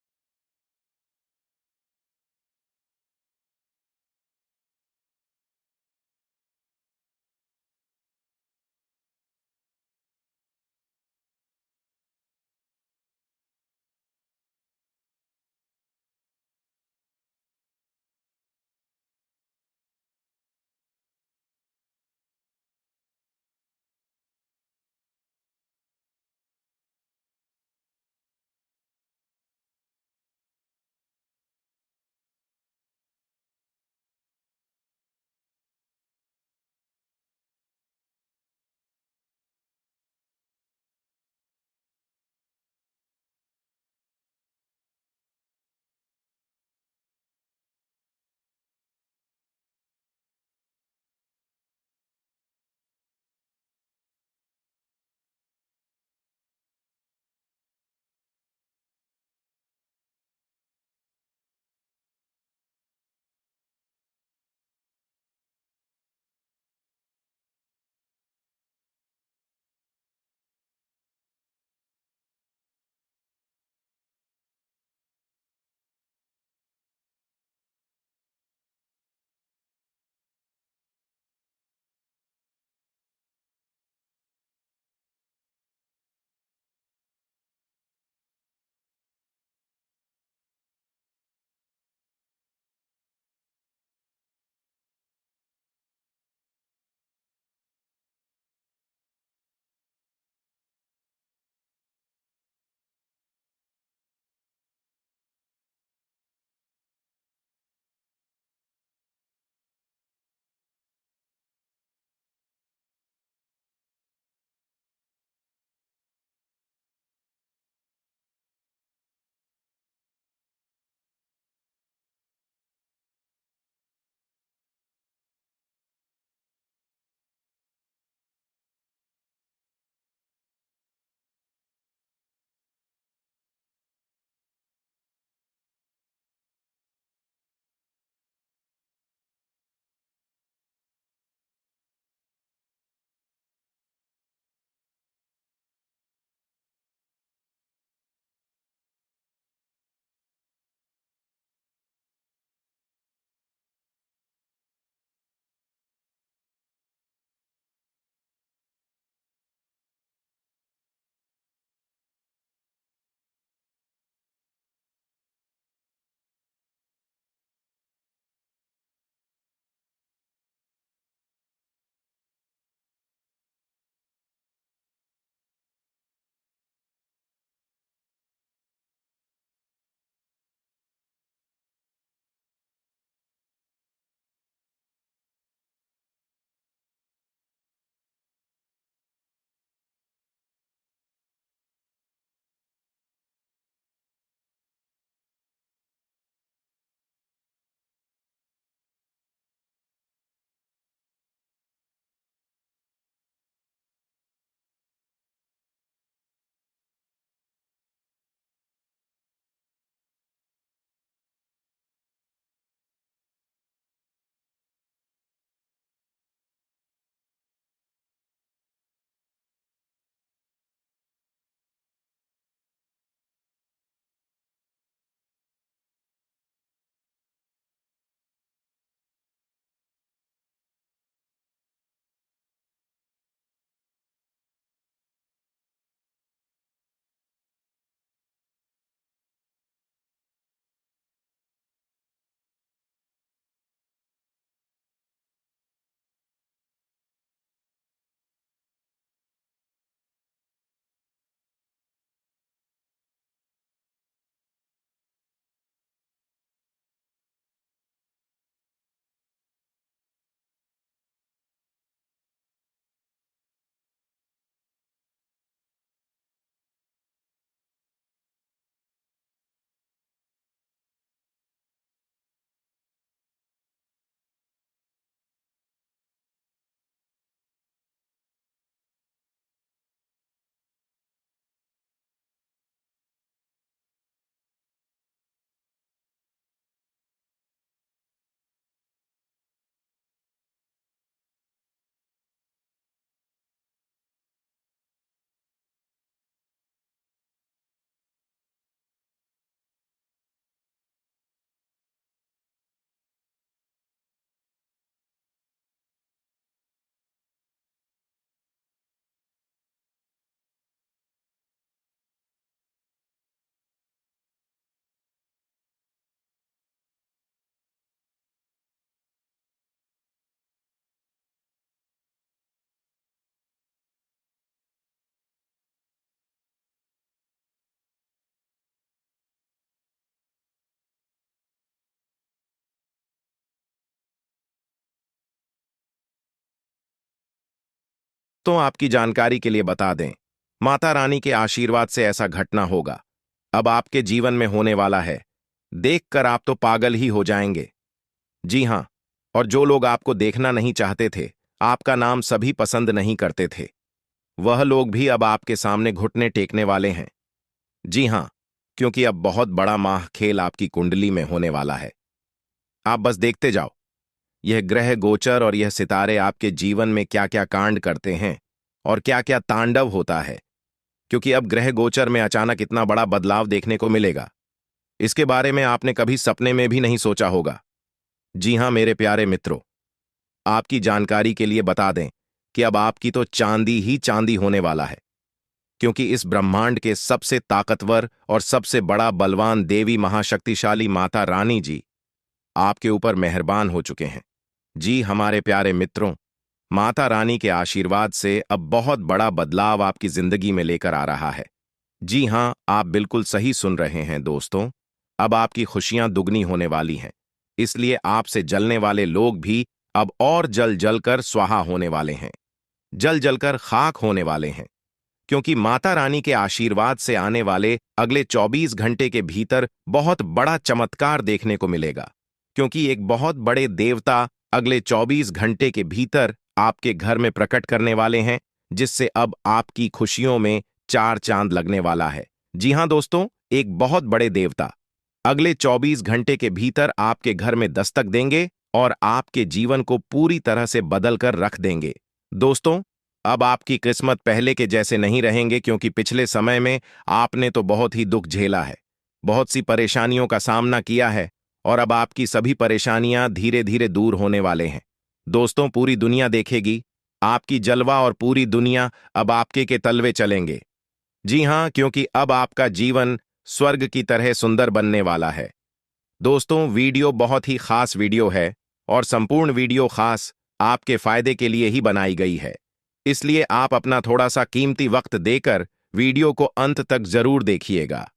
तो आपकी जानकारी के लिए बता दें, माता रानी के आशीर्वाद से ऐसा घटना होगा अब आपके जीवन में होने वाला है। देखकर आप तो पागल ही हो जाएंगे। जी हां, और जो लोग आपको देखना नहीं चाहते थे, आपका नाम सभी पसंद नहीं करते थे, वह लोग भी अब आपके सामने घुटने टेकने वाले हैं। जी हां, क्योंकि अब बहुत बड़ा माह खेल आपकी कुंडली में होने वाला है। आप बस देखते जाओ, यह ग्रह गोचर और यह सितारे आपके जीवन में क्या क्या कांड करते हैं और क्या क्या तांडव होता है, क्योंकि अब ग्रह गोचर में अचानक इतना बड़ा बदलाव देखने को मिलेगा। इसके बारे में आपने कभी सपने में भी नहीं सोचा होगा। जी हां मेरे प्यारे मित्रों, आपकी जानकारी के लिए बता दें कि अब आपकी तो चांदी ही चांदी होने वाला है, क्योंकि इस ब्रह्मांड के सबसे ताकतवर और सबसे बड़ा बलवान देवी महाशक्तिशाली माता रानी जी आपके ऊपर मेहरबान हो चुके हैं। जी हमारे प्यारे मित्रों, माता रानी के आशीर्वाद से अब बहुत बड़ा बदलाव आपकी जिंदगी में लेकर आ रहा है। जी हां, आप बिल्कुल सही सुन रहे हैं दोस्तों, अब आपकी खुशियां दुगनी होने वाली हैं। इसलिए आपसे जलने वाले लोग भी अब और जल जलकर स्वाहा होने वाले हैं, जल जलकर खाक होने वाले हैं, क्योंकि माता रानी के आशीर्वाद से आने वाले अगले 24 घंटे के भीतर बहुत बड़ा चमत्कार देखने को मिलेगा, क्योंकि एक बहुत बड़े देवता अगले 24 घंटे के भीतर आपके घर में प्रकट करने वाले हैं, जिससे अब आपकी खुशियों में चार चांद लगने वाला है। जी हां दोस्तों, एक बहुत बड़े देवता अगले 24 घंटे के भीतर आपके घर में दस्तक देंगे और आपके जीवन को पूरी तरह से बदल कर रख देंगे। दोस्तों, अब आपकी किस्मत पहले के जैसे नहीं रहेंगे, क्योंकि पिछले समय में आपने तो बहुत ही दुख झेला है, बहुत सी परेशानियों का सामना किया है, और अब आपकी सभी परेशानियां धीरे धीरे दूर होने वाले हैं। दोस्तों, पूरी दुनिया देखेगी आपकी जलवा और पूरी दुनिया अब आपके के तलवे चलेंगे। जी हां, क्योंकि अब आपका जीवन स्वर्ग की तरह सुंदर बनने वाला है। दोस्तों, वीडियो बहुत ही खास वीडियो है और संपूर्ण वीडियो खास आपके फायदे के लिए ही बनाई गई है। इसलिए आप अपना थोड़ा सा कीमती वक्त देकर वीडियो को अंत तक जरूर देखिएगा।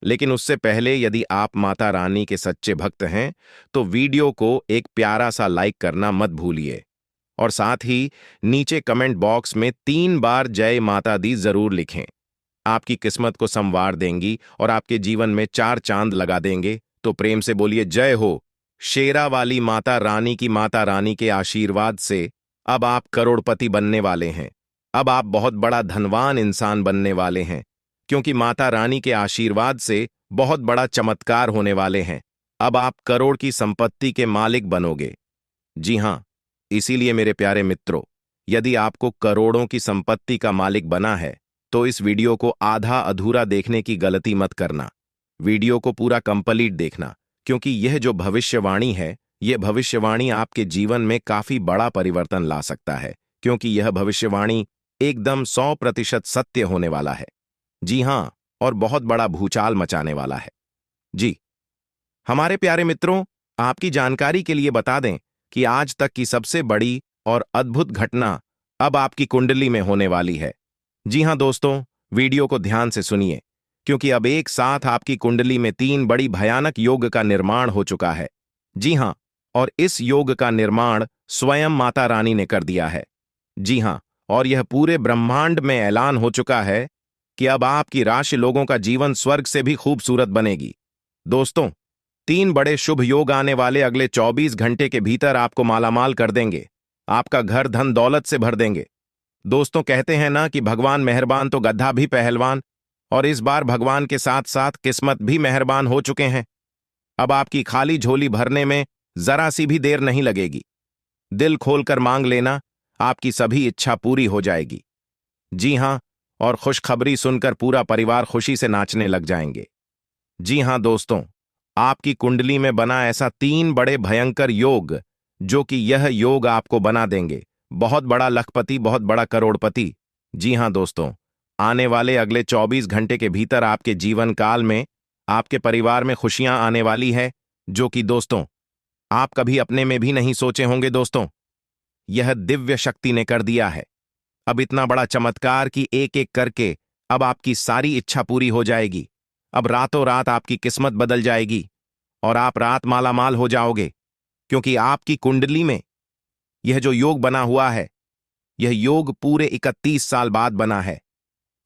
लेकिन उससे पहले यदि आप माता रानी के सच्चे भक्त हैं, तो वीडियो को एक प्यारा सा लाइक करना मत भूलिए, और साथ ही नीचे कमेंट बॉक्स में 3 बार जय माता दी जरूर लिखें। आपकी किस्मत को संवार देंगी और आपके जीवन में 4 चांद लगा देंगे। तो प्रेम से बोलिए जय हो। शेरा वाली माता रानी की, माता रानी के आशीर्वाद से अब आप करोड़पति बनने वाले हैं। अब आप बहुत बड़ा धनवान इंसान बनने वाले हैं, क्योंकि माता रानी के आशीर्वाद से बहुत बड़ा चमत्कार होने वाले हैं। अब आप करोड़ की संपत्ति के मालिक बनोगे। जी हां, इसीलिए मेरे प्यारे मित्रों, यदि आपको करोड़ों की संपत्ति का मालिक बना है, तो इस वीडियो को आधा अधूरा देखने की गलती मत करना। वीडियो को पूरा कंप्लीट देखना, क्योंकि यह जो भविष्यवाणी है, यह भविष्यवाणी आपके जीवन में काफी बड़ा परिवर्तन ला सकता है, क्योंकि यह भविष्यवाणी एकदम 100% सत्य होने वाला है। जी हां, और बहुत बड़ा भूचाल मचाने वाला है। जी हमारे प्यारे मित्रों, आपकी जानकारी के लिए बता दें कि आज तक की सबसे बड़ी और अद्भुत घटना अब आपकी कुंडली में होने वाली है। जी हां दोस्तों, वीडियो को ध्यान से सुनिए, क्योंकि अब एक साथ आपकी कुंडली में 3 बड़ी भयानक योग का निर्माण हो चुका है। जी हां, और इस योग का निर्माण स्वयं माता रानी ने कर दिया है। जी हां, और यह पूरे ब्रह्मांड में ऐलान हो चुका है कि अब आपकी राशि लोगों का जीवन स्वर्ग से भी खूबसूरत बनेगी। दोस्तों, 3 बड़े शुभ योग आने वाले अगले 24 घंटे के भीतर आपको मालामाल कर देंगे, आपका घर धन दौलत से भर देंगे। दोस्तों, कहते हैं ना कि भगवान मेहरबान तो गधा भी पहलवान, और इस बार भगवान के साथ साथ किस्मत भी मेहरबान हो चुके हैं। अब आपकी खाली झोली भरने में जरा सी भी देर नहीं लगेगी। दिल खोलकर मांग लेना, आपकी सभी इच्छा पूरी हो जाएगी। जी हां, और खुशखबरी सुनकर पूरा परिवार खुशी से नाचने लग जाएंगे। जी हां दोस्तों, आपकी कुंडली में बना ऐसा 3 बड़े भयंकर योग, जो कि यह योग आपको बना देंगे बहुत बड़ा लखपति, बहुत बड़ा करोड़पति। जी हां दोस्तों, आने वाले अगले 24 घंटे के भीतर आपके जीवन काल में आपके परिवार में खुशियां आने वाली है, जो कि दोस्तों आप कभी अपने में भी नहीं सोचे होंगे। दोस्तों, यह दिव्य शक्ति ने कर दिया है। अब इतना बड़ा चमत्कार कि एक एक करके अब आपकी सारी इच्छा पूरी हो जाएगी। अब रातों रात आपकी किस्मत बदल जाएगी और आप रात मालामाल हो जाओगे, क्योंकि आपकी कुंडली में यह जो योग बना हुआ है, यह योग पूरे 31 साल बाद बना है।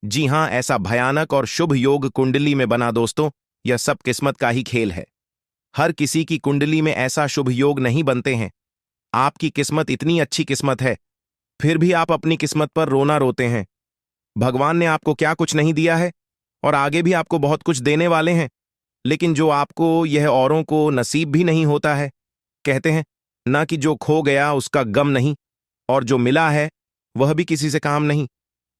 जी हां, ऐसा भयानक और शुभ योग कुंडली में बना दोस्तों। यह सब किस्मत का ही खेल है। हर किसी की कुंडली में ऐसा शुभ योग नहीं बनते हैं। आपकी किस्मत इतनी अच्छी किस्मत है, फिर भी आप अपनी किस्मत पर रोना रोते हैं। भगवान ने आपको क्या कुछ नहीं दिया है और आगे भी आपको बहुत कुछ देने वाले हैं, लेकिन जो आपको यह औरों को नसीब भी नहीं होता है। कहते हैं ना कि जो खो गया उसका गम नहीं, और जो मिला है वह भी किसी से काम नहीं।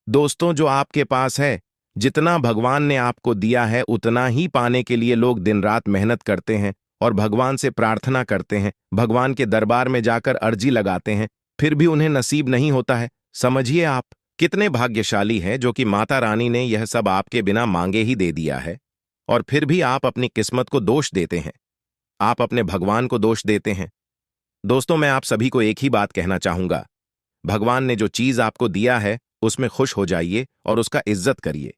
दोस्तों, जो आपके पास है, जितना भगवान ने आपको दिया है, उतना ही पाने के लिए लोग दिन रात मेहनत करते हैं और भगवान से प्रार्थना करते हैं, भगवान के दरबार में जाकर अर्जी लगाते हैं, फिर भी उन्हें नसीब नहीं होता है। समझिए आप कितने भाग्यशाली हैं जो कि माता रानी ने यह सब आपके बिना मांगे ही दे दिया है, और फिर भी आप अपनी किस्मत को दोष देते हैं। आप अपने भगवान को दोष देते हैं। दोस्तों, मैं आप सभी को एक ही बात कहना चाहूंगा, भगवान ने जो चीज आपको दिया है उसमें खुश हो जाइए और उसका इज्जत करिए,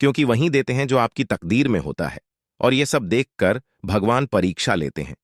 क्योंकि वहीं देते हैं जो आपकी तकदीर में होता है। और ये सब देखकर भगवान परीक्षा लेते हैं।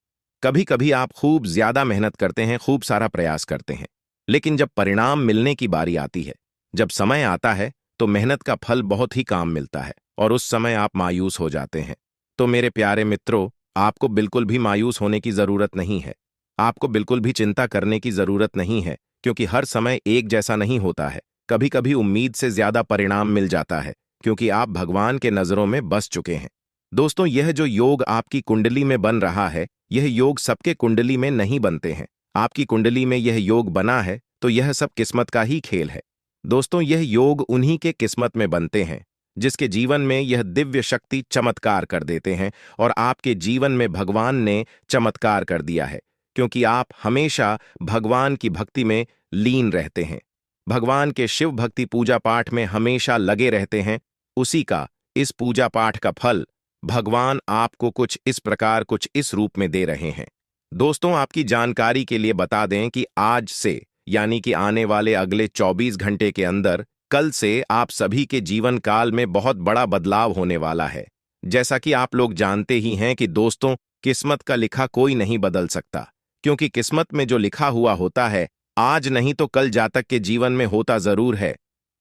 कभी कभी आप खूब ज्यादा मेहनत करते हैं, खूब सारा प्रयास करते हैं, लेकिन जब परिणाम मिलने की बारी आती है, जब समय आता है, तो मेहनत का फल बहुत ही काम मिलता है और उस समय आप मायूस हो जाते हैं। तो मेरे प्यारे मित्रों, आपको बिल्कुल भी मायूस होने की जरूरत नहीं है। आपको बिल्कुल भी चिंता करने की जरूरत नहीं है, क्योंकि हर समय एक जैसा नहीं होता है। कभी कभी उम्मीद से ज्यादा परिणाम मिल जाता है, क्योंकि आप भगवान के नजरों में बस चुके हैं। दोस्तों, यह जो योग आपकी कुंडली में बन रहा है, यह योग सबके कुंडली में नहीं बनते हैं। आपकी कुंडली में यह योग बना है तो यह सब किस्मत का ही खेल है। दोस्तों, यह योग उन्हीं के किस्मत में बनते हैं जिसके जीवन में यह दिव्य शक्ति चमत्कार कर देते हैं, और आपके जीवन में भगवान ने चमत्कार कर दिया है, क्योंकि आप हमेशा भगवान की भक्ति में लीन रहते हैं, भगवान के शिव भक्ति पूजा पाठ में हमेशा लगे रहते हैं। उसी का, इस पूजा पाठ का फल भगवान आपको कुछ इस प्रकार, कुछ इस रूप में दे रहे हैं। दोस्तों, आपकी जानकारी के लिए बता दें कि आज से, यानी कि आने वाले अगले 24 घंटे के अंदर, कल से आप सभी के जीवन काल में बहुत बड़ा बदलाव होने वाला है। जैसा कि आप लोग जानते ही हैं कि दोस्तों, किस्मत का लिखा कोई नहीं बदल सकता, क्योंकि किस्मत में जो लिखा हुआ होता है, आज नहीं तो कल जातक के जीवन में होता जरूर है,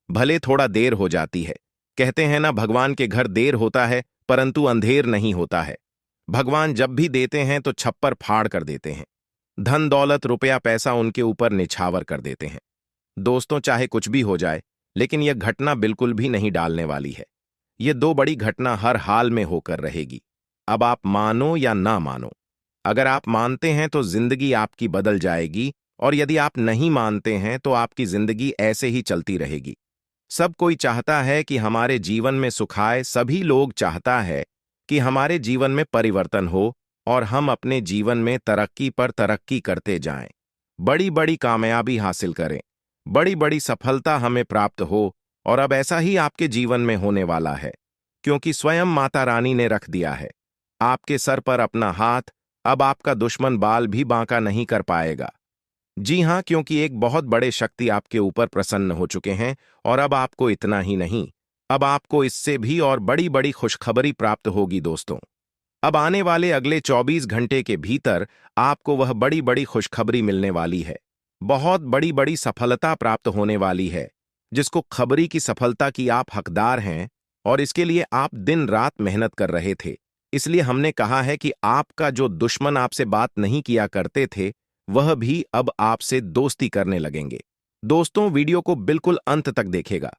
भले थोड़ा देर हो जाती है। कहते हैं ना, भगवान के घर देर होता है परंतु अंधेर नहीं होता है। भगवान जब भी देते हैं तो छप्पर फाड़ कर देते हैं, धन दौलत रुपया पैसा उनके ऊपर निछावर कर देते हैं। दोस्तों, चाहे कुछ भी हो जाए, लेकिन यह घटना बिल्कुल भी नहीं डालने वाली है। ये दो बड़ी घटना हर हाल में होकर रहेगी। अब आप मानो या ना मानो, अगर आप मानते हैं तो जिंदगी आपकी बदल जाएगी, और यदि आप नहीं मानते हैं तो आपकी जिंदगी ऐसे ही चलती रहेगी। सब कोई चाहता है कि हमारे जीवन में सुख आए, सभी लोग चाहता है कि हमारे जीवन में परिवर्तन हो और हम अपने जीवन में तरक्की पर तरक्की करते जाएं, बड़ी बड़ी कामयाबी हासिल करें, बड़ी बड़ी सफलता हमें प्राप्त हो। और अब ऐसा ही आपके जीवन में होने वाला है, क्योंकि स्वयं माता रानी ने रख दिया है आपके सर पर अपना हाथ। अब आपका दुश्मन बाल भी बांका नहीं कर पाएगा। जी हां, क्योंकि एक बहुत बड़े शक्ति आपके ऊपर प्रसन्न हो चुके हैं, और अब आपको इतना ही नहीं, अब आपको इससे भी और बड़ी बड़ी खुशखबरी प्राप्त होगी। दोस्तों, अब आने वाले अगले 24 घंटे के भीतर आपको वह बड़ी बड़ी खुशखबरी मिलने वाली है। बहुत बड़ी बड़ी सफलता प्राप्त होने वाली है, जिसको खबरी की सफलता की आप हकदार हैं, और इसके लिए आप दिन रात मेहनत कर रहे थे। इसलिए हमने कहा है कि आपका जो दुश्मन आपसे बात नहीं किया करते थे, वह भी अब आपसे दोस्ती करने लगेंगे। दोस्तों, वीडियो को बिल्कुल अंत तक देखिएगा।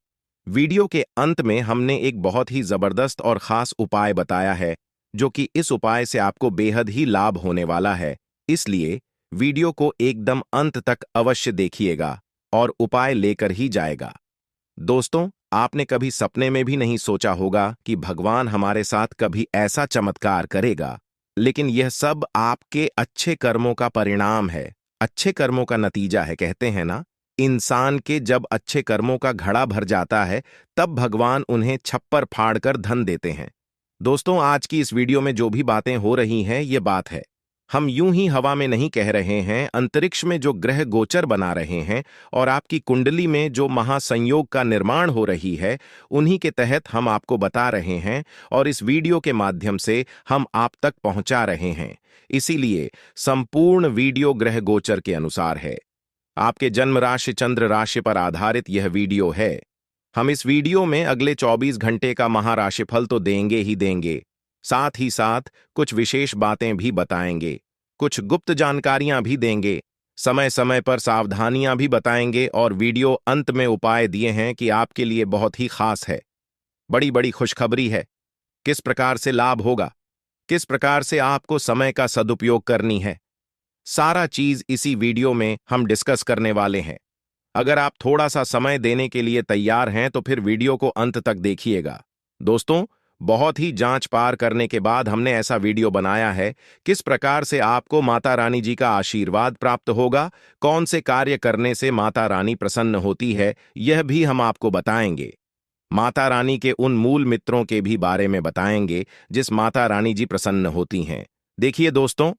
वीडियो के अंत में हमने एक बहुत ही जबरदस्त और खास उपाय बताया है, जो कि इस उपाय से आपको बेहद ही लाभ होने वाला है। इसलिए वीडियो को एकदम अंत तक अवश्य देखिएगा और उपाय लेकर ही जाएगा। दोस्तों, आपने कभी सपने में भी नहीं सोचा होगा कि भगवान हमारे साथ कभी ऐसा चमत्कार करेगा, लेकिन यह सब आपके अच्छे कर्मों का परिणाम है, अच्छे कर्मों का नतीजा है। कहते हैं ना, इंसान के जब अच्छे कर्मों का घड़ा भर जाता है, तब भगवान उन्हें छप्पर फाड़कर धन देते हैं। दोस्तों, आज की इस वीडियो में जो भी बातें हो रही हैं, ये बात है, हम यूं ही हवा में नहीं कह रहे हैं। अंतरिक्ष में जो ग्रह गोचर बना रहे हैं और आपकी कुंडली में जो महासंयोग का निर्माण हो रही है, उन्हीं के तहत हम आपको बता रहे हैं, और इस वीडियो के माध्यम से हम आप तक पहुंचा रहे हैं। इसीलिए संपूर्ण वीडियो ग्रह गोचर के अनुसार है। आपके जन्म राशि चंद्र राशि पर आधारित यह वीडियो है। हम इस वीडियो में अगले 24 घंटे का महाराशिफल तो देंगे ही देंगे, साथ ही साथ कुछ विशेष बातें भी बताएंगे, कुछ गुप्त जानकारियां भी देंगे, समय समय पर सावधानियां भी बताएंगे और वीडियो अंत में उपाय दिए हैं कि आपके लिए बहुत ही खास है। बड़ी बड़ी खुशखबरी है। किस प्रकार से लाभ होगा, किस प्रकार से आपको समय का सदुपयोग करनी है, सारा चीज इसी वीडियो में हम डिस्कस करने वाले हैं। अगर आप थोड़ा सा समय देने के लिए तैयार हैं तो फिर वीडियो को अंत तक देखिएगा। दोस्तों, बहुत ही जांच पार करने के बाद हमने ऐसा वीडियो बनाया है, किस प्रकार से आपको माता रानी जी का आशीर्वाद प्राप्त होगा, कौन से कार्य करने से माता रानी प्रसन्न होती है, यह भी हम आपको बताएंगे। माता रानी के उन मूल मित्रों के भी बारे में बताएंगे जिस माता रानी जी प्रसन्न होती हैं। देखिए दोस्तों,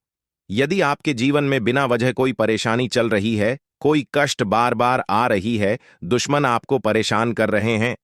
यदि आपके जीवन में बिना वजह कोई परेशानी चल रही है, कोई कष्ट बार बार आ रही है, दुश्मन आपको परेशान कर रहे हैं,